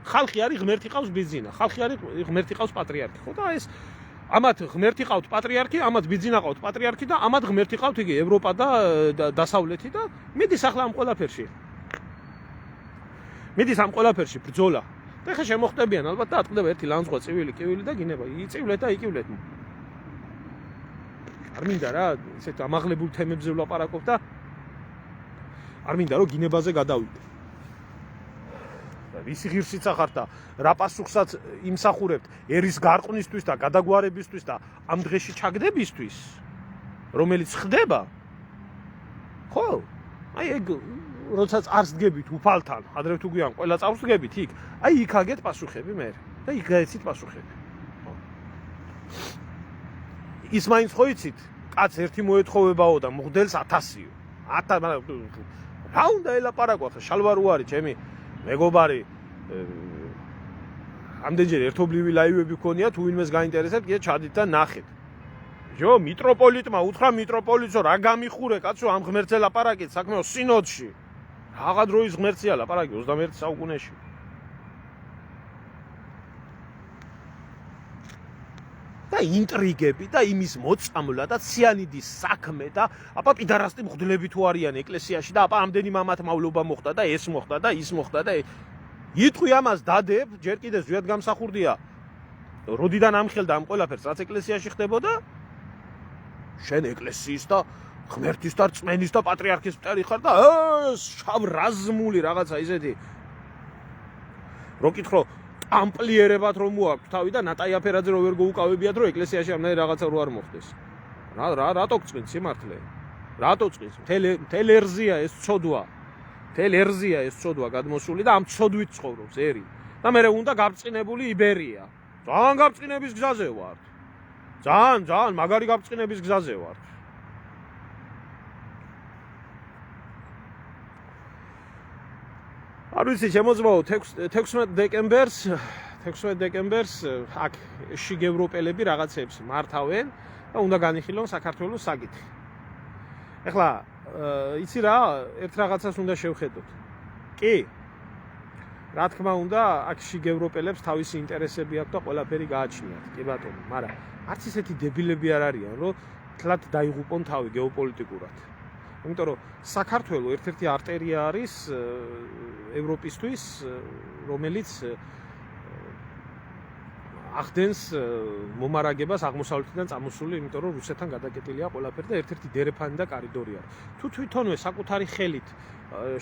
ხალხი არის ღმერთი ყავს ბიძინა, ხალხი არის ღმერთი ყავს პატრიარქი, ხო და ეს ამათ ღმერთი ყავთ პატრიარქი, ამათ ბიძინა ყავთ პატრიარქი და ამათ ღმერთი ყავთ იგი ევროპა და დასავლეთი და მიდის ახლა ამ ყველაფერში ბრძოლა. და ხა შემოხტებიან ალბათ და ატყდება ერთი ლანძღვა წივილი, კივილი და გინება, იწივლეთ და იკივლეთ. არ მინდა რა, ესეთ ამაღლებულ თემებზე ვლაპარაკობ და არ მინდა რომ გინებაზე გადავიდე. ვისი ღირსიც ახართ და რა პასუხსაც იმსახურებთ ერის გარყვნისთვის და გადაგვარებისთვის და ამ დღეში ჩაგდებისთვის რომელიც ხდება ხო აი ეგ როდესაც არს დგებით უფალთან ადრე თუ გვიან ყველა წავს დგებით იქ აი იქ აგეთ პასუხები მე და იქ გაეცით პასუხები ის მაინც ხო იცით კაც ერთი მოეთხოვებაო და მღვდელს 1000-იო 1000 რა უნდა ელაპარაკო ახლა შალვარო არის ჩემი მეგობარი ამდენჯერ ერთობლივი ლაივები ქონია თუ ვინმეს გაინტერესებთ კიდე ჩადით და ნახეთ ჯო მიტროპოლიტმა უთხრა მიტროპოლიტსო რა გამიხურე კაცო ამ ღმერთზე ლაპარაკეთ საქმეო სინოდში რაღა დროის ღმერთია ლაპარაკი 21 საუკუნეში და ინტრიგები და იმის მოწამვლა და ციანიდის საქმე და აბა პიდარასტი მღვდლები თუ არიან ეკლესიაში და აბა ამდენი მამათ მავლობა მოხდა და ეს მოხდა და ის მოხდა და იტყვი ამას დადებ ჯერ კიდე ზვიად გამსახურდია როდიდან ამხელდა ამ ყველაფერს რაც ეკლესიაში ხდებოდა შენ ეკლესიის და ღმერთის და რწმენის და პატრიარქის მტერი ხარ და შავ რაზმული რაღაცა ისეთი რო კითხო ამპლიერებად რომ მოაქვს თავი და ნატაი აფერაძე რო ვერ გაუკავებიათ რომ ეკლესიაში ამდენი რაღაცა რო არ მოხდეს რატო გწვინს სიმართლე რატო წვინს მთელ ერზია ეს ცოდვა გადმოსული და ამ ცოდვით ცხოვრობს ერი და მე უნდა გაბრწყინებული იბერია. ძალიან გაბრწყინების გზაზე ვარ. ძალიან მაგარი გაბრწყინების გზაზე ვარ. არ ვიცი, შემოძმაო 16 დეკემბერს აქ შიგ ევროპელები რაღაცებს მართავენ და უნდა განიხილონ საქართველოს საკითხი. ეხლა იცი რა, ერთ რაღაცას უნდა შევხედოთ. კი. რა თქმა უნდა, აქ შიგ ევროპელებს თავისი ინტერესები აქვს და ყველაფერი გააჩნიათ. კი ბატონო, მაგრამ არც ისეთი დებილები არ არიან, რომ თლად დაიღუპონ თავი გეოპოლიტიკურად. იმიტომ რომ საქართველოს ერთ-ერთი არტერია არის ევროპისთვის, რომელიც ახდენს მომარაგებას აღმოსავლეთიდან წამოსული, იმიტომ რომ რუსეთთან გადაკეტილია ყველაფერი და ერთ-ერთი დერეფანი და კარიდორი არის. თუ თვითონვე საკუთარი ხელით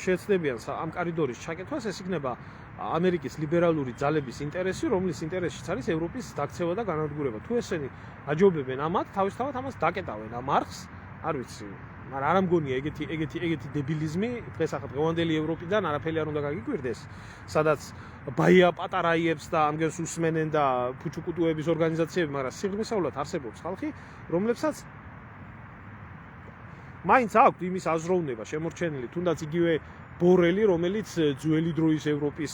შეეცდებიან ამ კარიდორის ჩაკეთვას, ეს იქნება ამერიკის ლიბერალური ძალების ინტერესი, რომლის ინტერესშიც არის ევროპის დაქცევა და განადგურება. თუ ესენი აჯობებენ ამათ, თავისთავად ამას დაკეტავენ ამ არხს, არ ვიცი, მაგრამ არ ამგონია ეგეთი დებილიზმი დღევანდელი ევროპიდან არაფერი არ უნდა გაგიკვირდეს, სადაც ბაია პატარაიებს და ამგენს უსმენენ და ფუჩუკუტუების ორგანიზაციები, მაგრამ სიღრმისეულად არსებობს ხალხი, რომლებსაც მაინც აქვს იმის აზროვნება შემორჩენილი, თუნდაც იგივე ბორელი, რომელიც ძველი დროის ევროპის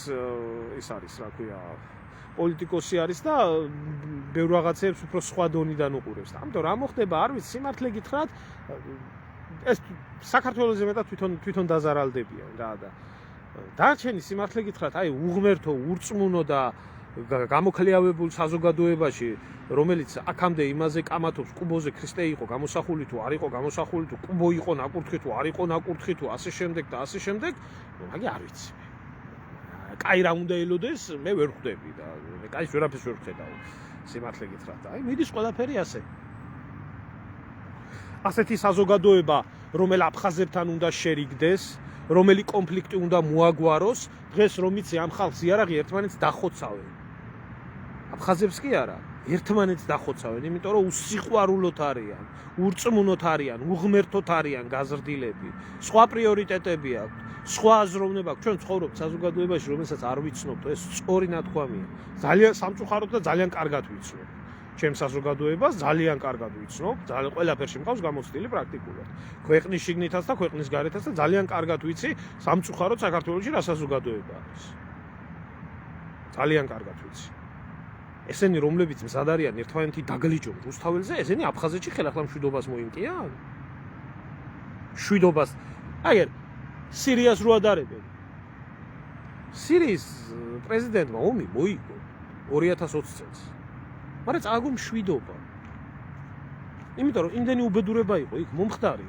ის არის, რა ქვია, პოლიტიკოსი არის და ბევრ რაღაცებს უფრო სხვა დონიდან უყურებს. ამიტომ რა მოხდება, არ ვიცი, სიმართლე გითხრათ, ეს საქართველოზე მეტად თვითონ დაზარალდებიან რა და დარჩენი სიმართლე გითხრათ, აი უღმერთო, ურწმუნო და გამოქლიავებულ საზოგადოებაში, რომელიც აქამდე იმაზე კამათობს, კუბოზე ქრისტე იყო გამოსახული თუ არ იყო გამოსახული თუ კუბო იყო ნაკურთხი თუ არ იყო ნაკურთხი თუ ასე შემდეგ და ასე შემდეგ, მაგე არ ვიცი. კაი რა უნდა ელოდეს, მე ვერ ხვდები და მე კაის ვერაფერს ვერ ვხედავ. სიმართლე გითხრათ, აი მიდის ყველაფერი ასე. ასეთი საზოგადოება, რომელ აფხაზებთან უნდა შერიგდეს, რომელი კონფლიქტი უნდა მოაგვაროს, დღეს რომ იცი ამ ხალხს იარაღი ერთმანეთს დახოცავენ. აფხაზებს კი არა, ერთმანეთს დახოცავენ, იმიტომ რომ უსიყვარულოთ არიან, ურწმუნოთ არიან, უღმერთოთ არიან გაზრდილები, სხვა პრიორიტეტები აქვს, სხვა აზროვნება აქვს. ჩვენ ცხოვრობთ საზოგადოებაში, რომელსაც არ ვიცნობთ, ეს სწორი ნათქვამია. ძალიან სამწუხაროდ და ძალიან კარგად ვიცნობთ. ჩემ საზოგადოებას ძალიან კარგად ვიცნობ, ძალიან ყველაფერში მყავს გამოცდილი პრაქტიკულად. ქვეყნის შიგნითაც და ქვეყნის გარეთაც და ძალიან კარგად ვიცი სამწუხაროდ საქართველოში რა საზოგადოება არის. ძალიან კარგად ვიცი. ესენი რომლებიც მზად არიან ერთმანეთი დაგლიჯონ რუსთაველზე, ესენი აფხაზეთში ხელახლა მშვიდობას მოიმკიან? მშვიდობას, აგერ სირიას რო ადარებენ. სირიის პრეზიდენტმა ომი მოიგო 2020 წელს. მაგრამ წააგო მშვიდობა. იმიტომ რომ იმდენი უბედურება იყო იქ მომხდარი,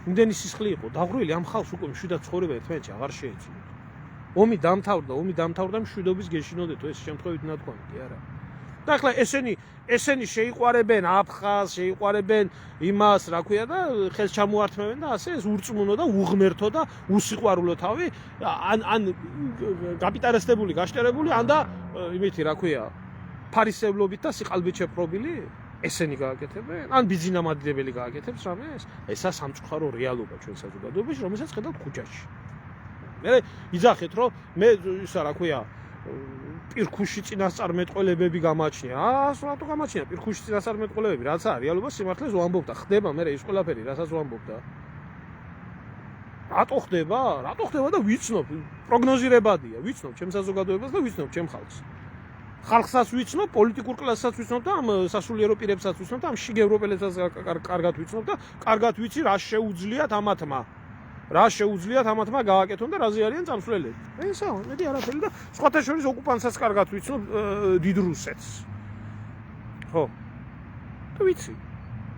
იმდენი სისხლი იყო დაღვრილი, ამ ხალხს უკვე მშვიდად ცხოვრება ერთმანეთში აღარ შეეძლოთ. ომი დამთავრდა მშვიდობის გეშინოდეთ, ეს შემთხვევით ნათქვამი კი არა. და ახლა ესენი შეიყვარებენ აფხაზს, შეიყვარებენ იმას, რა ქვია და ხელს ჩამოართმევენ და ასე ეს ურწმუნო და უღმერთო და უსიყვარულო თავი ან კაპიტალისტებული გაშტერებული, ან და იმითი რა ქვია ფარისევლობით და სიყალბით შეპყრობილი, ესენი გააკეთებენ, ან ბიზნამადიდებელი გააკეთებს რამეს? ესა სამწუხარო რეალობა ჩვენ საზოგადოებაში, რომელსაც ხედავთ ქუჩაში. მე იძახეთ, რომ მე ისა რა ქვია პირქუში წინასწარმეტყველებები გამაჩნია. რატო გამაჩნია პირქუში წინასწარმეტყველებები? რაც არის რეალობა, სიმართლეს ვამბობ და ხდება მე ეს ყველაფერი, რასაც ვამბობ და რატო ხდება? რატო ხდება და ვიცნობ, პროგნოზირებადია, ვიცნობ ჩემ საზოგადოებას და ვიცნობ ჩემ ხალხს. ხალხსაც ვიცნობ, პოლიტიკურ კლასსაც ვიცნობ და ამ სასულიერო პირებსაც ვიცნობ და ამ შიგ ევროპელებსაც კარგად ვიცნობ და კარგად ვიცი რა შეუძლიათ ამათმა. რა შეუძლიათ ამათმა გააკეთონ და რაზე არიან წამსვლელები. ესაა, მეტი არაფერი და სხვათა შორის ოკუპანტსაც კარგად ვიცნობ დიდ რუსეთს. ხო. და ვიცი.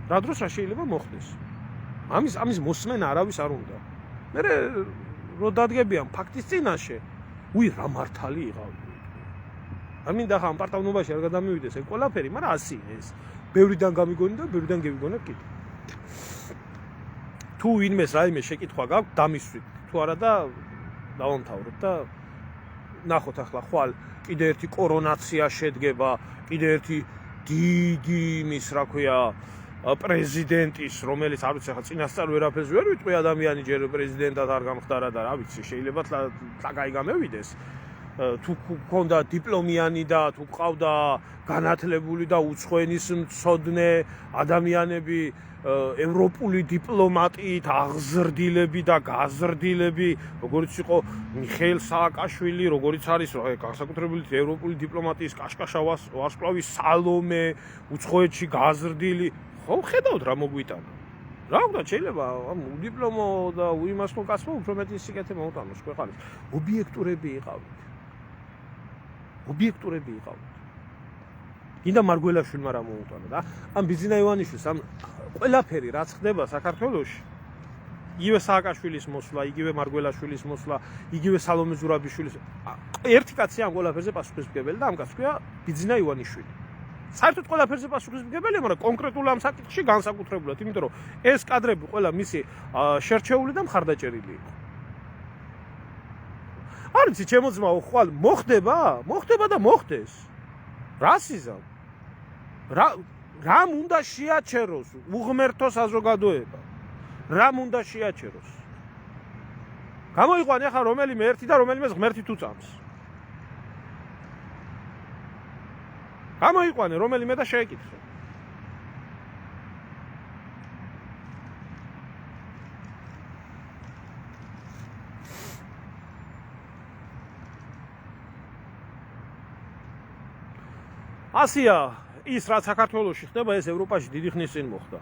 რა დროს რა შეიძლება მოხდეს. ამის მოსმენა არავის არ უნდა. მე რო დადგებიან ფაქტის წინაშე, რა მართალი იყავ. არ მინდა ხა ამ პარტავნობაში არ გადამივიდეს ეს ყველაფერი, მაგრამ ასე ეს. ბევრიდან გამიგონი და ბევრიდან გევიგონებ კიდე. თუ ვინმეს რაიმე შეკითხვა გაქვს, დამისვით. თუ არა და დავამთავროთ და ნახოთ ახლა ხვალ კიდე ერთი კორონაცია შედგება, კიდე ერთი დიდი იმის, რა ქვია, პრეზიდენტის, რომელიც არ ვიცი ახლა წინასწარ ვერაფერს ვერ ვიტყვი ადამიანი ჯერ პრეზიდენტად არ გამხდარა და რა ვიცი, შეიძლება თლა კაი გამევიდეს. თუ გქონდა დიპლომიანი და თუ ყავდა განათლებული და უცხოენის მცოდნე ადამიანები ევროპული დიპლომატიით აღზრდილები და გაზრდილები, როგორც იყო მიხეილ სააკაშვილი, როგორც არის განსაკუთრებით ევროპული დიპლომატიის კაშკაშა ვარსკვლავის სალომე, უცხოეთში გაზრდილი, ხო ხედავთ რა მოგვიტანა. რა უნდა შეიძლება ამ უდიპლომო და უიმასლო კაცმა უფრო მეტი სიკეთე მოუტანოს ქვეყანას. ობიექტურები იყავით. გინდა მარგველაშვილმა რა მოუტანა და ამ ბიზინა ივანიშვილს ამ ყველაფერი რაც ხდება საქართველოში, იგივე სააკაშვილის მოსვლა, იგივე მარგველაშვილის მოსვლა, იგივე სალომე ზურაბიშვილის, ერთი კაცი ამ ყველაფერზე პასუხისმგებელი და ამ კაცს ქვია ბიზინა ივანიშვილი. საერთოდ ყველაფერზე პასუხისმგებელია, მაგრამ კონკრეტულ ამ საკითხში განსაკუთრებულად, იმიტომ რომ ეს კადრები ყველა მისი შერჩეული და მხარდაჭერილი იყო. არ ვიცი, ჩემო ძმაო, ხვალ მოხდება და მოხდეს. რასიზმ? რამ უნდა შეაჩეროს უღმერთო საზოგადოება? რამ უნდა შეაჩეროს? გამოიყვანე ახლა რომელიმე ერთი და რომელიმეს ღმერთი თუ წამს. გამოიყვანე რომელიმე და შეეკითხე. ასია ის რაც საქართველოში ხდება, ეს ევროპაში დიდი ხნის წინ მოხდა.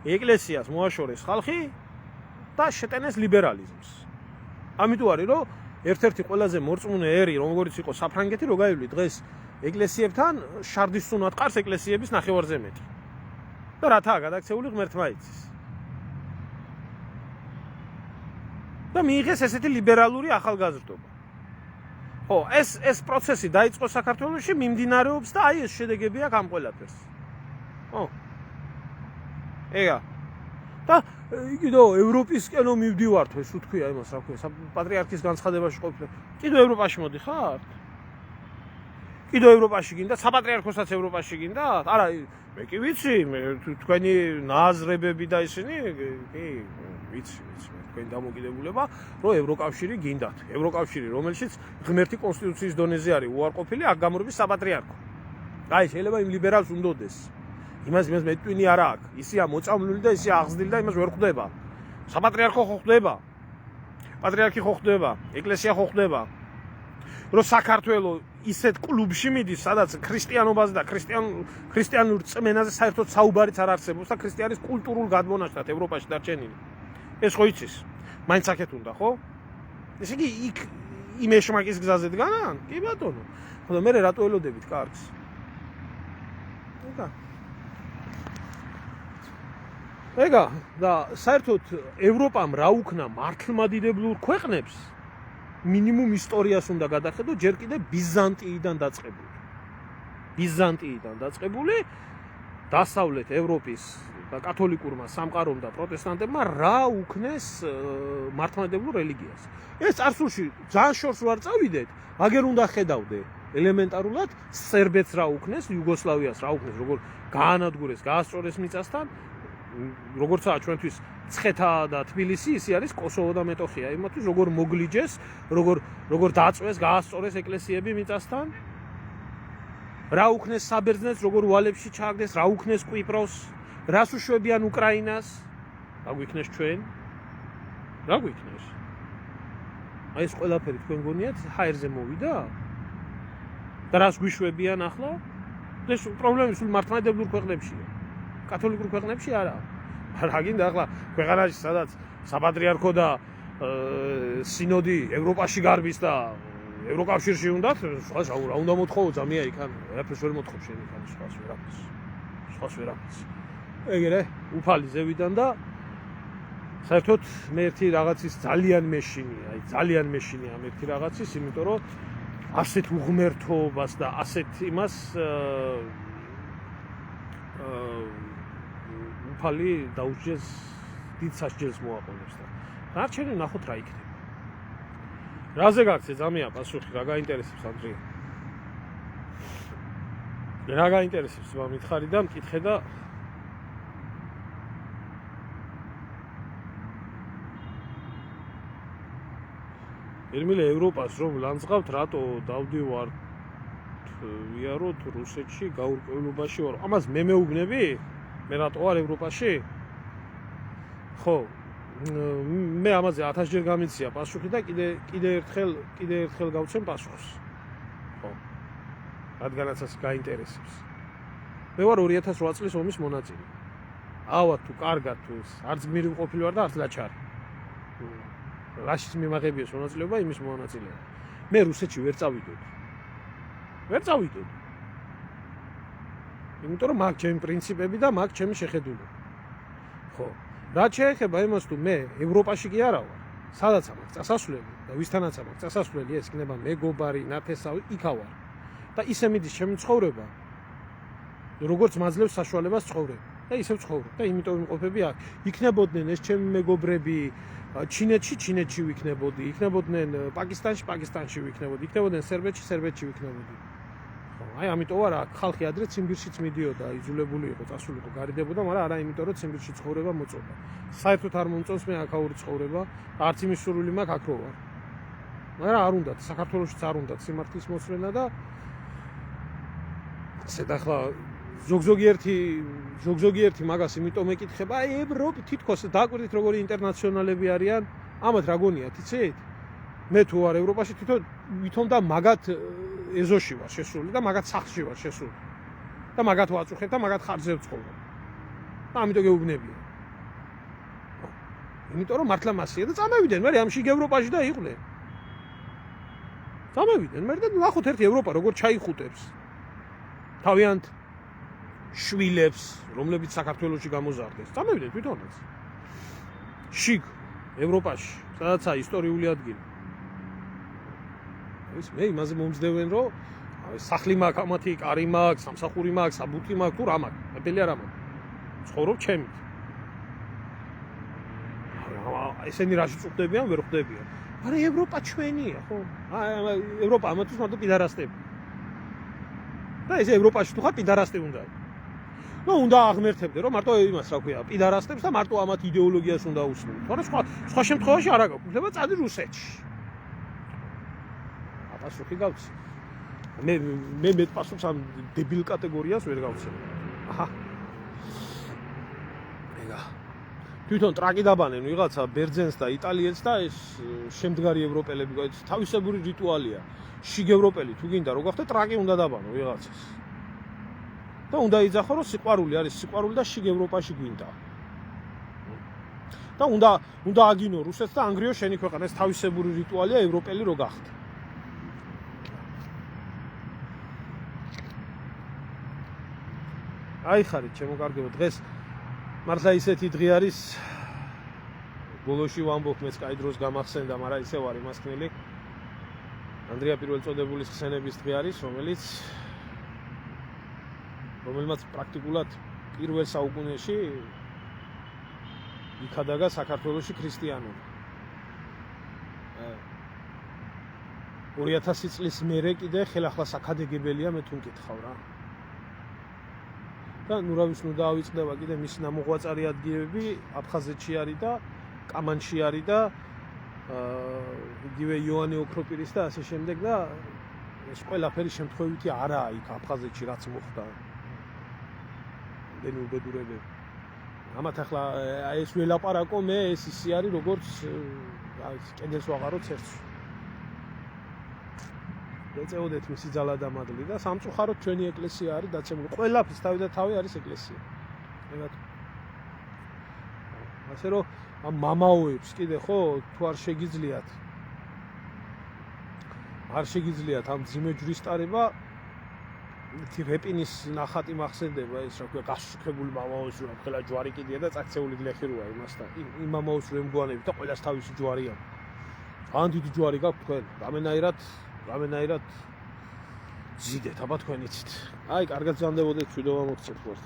ეკლესიას მოაშორეს ხალხი და შეტენეს ლიბერალიზმს. ამიტომ არის რომ ერთ-ერთი ყველაზე მორწმუნე ერი, როგორც იყო საფრანგეთი, რო გაივლი დღეს ეკლესიებთან შარდისუნად ყარს ეკლესიების ნახევარზე მეტი. და რათაა გადაქცეული ღმერთმა იცის. და მიიღეს ესეთი ლიბერალური ახალგაზრდობა. ხო, ეს პროცესი დაიწყო საქართველოში, მიმდინარეობს და აი ეს შედეგები აქვს ამ ყველაფერს. ხო. ეგა. და კიდევ ევროპისკენო მივდივართ, ეს უთქვია იმას, რა ქვია, პატრიარქის განცხადებაში ყოფილი. კიდევ ევროპაში მოდიხართ? კიდევ ევროპაში გინდა, საპატრიარქოსაც ევროპაში გინდა? არა, მე კი ვიცი, თქვენი ნაზრებები და ისინი, კი, ვიცი, თქვენი დამოკიდებულება, რომ ევროკავშირი გინდათ. ევროკავშირი, რომელშიც ღმერთი კონსტიტუციის დონეზე არის უარყოფილი, აქ გამორბის საპატრიარქო. აი, შეიძლება იმ ლიბერალს უნდოდეს. იმას მეტყვინი არა აქვს. ისია მოწამლული და ისია აღზრდილი და იმას ვერ ხვდება. საპატრიარქო ხო ხვდება? პატრიარქი ხო ხვდება? ეკლესია ხო ხვდება? რომ საქართველოს ისეთ კლუბში მიდის, სადაც ქრისტიანობაზე და ქრისტიანულ წმენაზე საერთოდ საუბარიც არ არსებობს და ქრისტიანის კულტურულ გადმონაშთად ევროპაში დარჩენილი. ეს ხო იცის? მაინც აქეთ უნდა, ხო? ესე იგი იქ იმ ეშმაკის გზაზე დგანან? კი ბატონო. ხოდა მე რატო ელოდებით კარგს? ეგა და საერთოდ ევროპამ რა უქნა მართლმადიდებლურ ქვეყნებს მინიმუმ ისტორიას უნდა გადახედო ჯერ კიდე ბიზანტიიდან დაწყებული დასავლეთ ევროპის და კათოლიკურმა სამყარომ და პროტესტანტებმა რა უქნეს მართლმადიდებლურ რელიგიას. ეს წარსულში ძალიან შორს ვარ წავიდეთ, აგერ უნდა ხედავდე ელემენტარულად სერბეთს რა უქნეს, იუგოსლავიას რა უქნეს, როგორ გაანადგურეს, გაასწორეს მიწასთან, როგორცაა ჩვენთვის ცხეთა და თბილისი, ისე არის კოსოვო და მეტოხია. იმათთვის როგორ მოგლიჯეს, როგორ დაწვეს, გაასწორეს ეკლესიები მიწასთან. რა უქნეს საბერძნეთს, როგორ ვალებში ჩააგდეს, რა უქნეს კვიპროს, რას უშვებიან უკრაინას, რა გვიქნეს ჩვენ? რა გვიქნეს? აი ეს ყველაფერი თქვენ გონიათ ჰაერზე მოვიდა? და რას გვიშვებიან ახლა? ეს პრობლემა სულ მართლმადიდებლურ ქვეყნებშია. კათოლიკურ ქვეყნებში არა. რა გინდა ახლა ქვეყანაში სადაც საპატრიარქო და სინოდი ევროპაში გარბის და ევროკავშირში უნდათ, სხვა რა უნდა მოთხოვო ძამია იქან, რაფერს ვერ მოთხოვ შენ იქან სხვას ვერაფერს. ეგრე უფალი ზევიდან და საერთოდ მე ერთი რაღაცის ძალიან მეშინია ამ ერთი რაღაცის, იმიტომ რომ ასეთ უღმერთობას და ასეთ იმას უფალი დაუჭეს დიდ სასჯელს მოაყენებს და დარჩენი ნახოთ რა იქნება. რაზე გაქცე ძამია პასუხი, რა გაინტერესებს ანდრია? რა გაინტერესებს ვა მითხარი და მკითხე და ერმილე ევროპას რომ ლანძღავთ, რატო დავდივარ ვიაროთ რუსეთში გაურკვევლობაში ვარ. ამას მე მეუბნები? მე რატო ვარ ევროპაში? ხო, მე ამაზე 1000 ჯერ გამიცია პასუხი და კიდე ერთხელ გავცემ პასუხს. ხო. რადგანაც ეს გაინტერესებს. მე ვარ 2008 წლის ომის მონაწილე. ავად თუ კარგად თუ არც გმირი ყოფილი ვარ და არც ლაჩარი. რაშიც მიმაღებიეს მონაწილეობა იმის მონაწილეა. მე რუსეთში ვერ წავიდოდი. იმიტომ რომ მაქვს ჩემი პრინციპები და მაქვს ჩემი შეხედულება. ხო. რაც შეეხება იმას თუ მე ევროპაში კი არა ვარ, სადაც მაქვს წასასვლელი და ვისთანაც მაქვს წასასვლელი, ეს იქნება მეგობარი, ნათესავი, იქა ვარ. და ისე მიდის ჩემი ცხოვრება, როგორც მაძლევს საშუალებას ცხოვრება. და ისე ვცხოვრობ და იმიტომ ვიმყოფები აქ. იქნებოდნენ ეს ჩემი მეგობრები ჩინეთში ვიქნებოდი, იქნებოდნენ პაკისტანში ვიქნებოდი, იქნებოდნენ სერბეთში ვიქნებოდი. ხო, აი ამიტომ არა ხალხი ადრე ციმბირშიც მიდიოდა, იძულებული იყო, წასულიყო, გარიდებოდა, მაგრამ არა იმიტომ რომ ციმბირში ცხოვრება მოწოდა. საერთოდ არ მომწონს მე აქაური ცხოვრება, არც იმის სურვილი მაქვს აქ რო ვარ. მაგრამ არ უნდათ, საქართველოშიც არ უნდათ სიმართლის მოსვლენა და ახლა ზოგიერთი მაგას იმიტომ ეკითხება, აი ევროპი თითქოს დაკვირდით როგორი ინტერნაციონალები არიან, ამათ რა გონიათ, იცით? მე თუ ვარ ევროპაში თვითონ და მაგათ ეზოში ვარ შესული და მაგათ სახლში ვარ შესული. და მაგათ ვაწუხებ და მაგათ ხარჯზე ვცხოვრობ. და ამიტომ გეუბნებიან. იმიტომ რომ მართლა მასია და წამევიდნენ, მე ამ შიგ ევროპაში და იყვნენ. წამევიდნენ, მე და ნახოთ ერთი ევროპა როგორ ჩაიხუტებს. თავიანთ შვილებს, რომლებიც საქართველოში გამოზარდეს. წამევიდნენ თვითონაც. შიგ ევროპაში, სადაცაა ისტორიული ადგილი. ეს მე იმაზე მომძდევენ, რომ სახლი მაქვს, ამათი კარი მაქვს, სამსახური მაქვს, საბუთი მაქვს, თუ რა მაქვს, მეფელი არ მაქვს. ცხოვრობ ჩემით. ესენი რაში წუხდებიან, ვერ ხვდებიან. მაგრამ ევროპა ჩვენია, ხო? ევროპა ამათთვის მარტო პიდარასტები. და ეს ევროპაში თუ ხარ პიდარასტი უნდა. ნუ უნდა აღმერთებდე, რომ მარტო იმას რა ქვია, პიდარასტებს და მარტო ამათ იდეოლოგიას უნდა უსმენთ. თორე სხვა შემთხვევაში არ აქვს. ეხლა წადი რუსეთში. პასუხი გავცი. მე მეტ პასუხს ამ დებილ კატეგორიას ვერ გავცემ. აჰა. ეგა. თვითონ ტრაკი დაბანენ ვიღაცა ბერძენს და იტალიელს და ეს შემდგარი ევროპელები თავისებური რიტუალია. შიგ ევროპელი თუ გინდა რო გახდე ტრაკი უნდა დაბანო ვიღაცას. და უნდა იძახო რომ სიყვარული არის სიყვარული და შიგ ევროპაში გვინდა. და უნდა აგინო რუსეთს და ანგრიო შენი ქვეყანა, ეს თავისებური რიტუალია ევროპელი რო გახდე. აი ხარით შემოგარგებო დღეს მართლა ისეთი დღე არის ბოლოში ვამბობ მეც კაი დროს გამახსენდა, მაგრამ ისე ვარ იმასქნელი. ანდრია პირველწოდებულის ხსენების დღე არის, რომელმაც პრაქტიკულად პირველ საუკუნეში იქადაგა საქართველოში ქრისტიანობა. 2000 წლის მერე კიდე ხელახლა საქადაგებელია მე თუ მკითხავ რა. და ნუ რა ვიცი, დაავიწყდება კიდე მისი ნამოღვაწარი ადგილები, აფხაზეთში არის და კამანში არის და იგივე იოანე ოქროპირის და ასე შემდეგ და ეს ყველაფერი შემთხვევითი არაა იქ აფხაზეთში რაც მოხდა. დენი უბედურებები. ამათ ახლა ეს ველაპარაკო მე ეს ისი არის როგორც კედელს ვაღარო ცერცს. ეწეოდეთ მისი ძალა და მადლი და სამწუხაროდ ჩვენი ეკლესია არის დაცემული. ყველაფრის თავი და თავი არის ეკლესია. ეგათ. ასე რომ ამ მამაოებს კიდე ხო თუ არ შეგიძლიათ ამ ძიმე ჯვრისტარება ერთი რეპინის ნახატი მახსენდება ეს რა ქვია გასუქებული მამაოს რა ხელა ჯვარი კიდია და წაქცეული გლეხი როა იმასთან. იმ მამაოს რო ემგვანებით და ყველას თავისი ჯვარი აქვს. ან დიდი ჯვარი გაქვთ თქვენ? რამენაირად ზიდეთ აბა თქვენ იცით. აი კარგად ზამდებოდეთ, მშვიდობა მოგცემთ.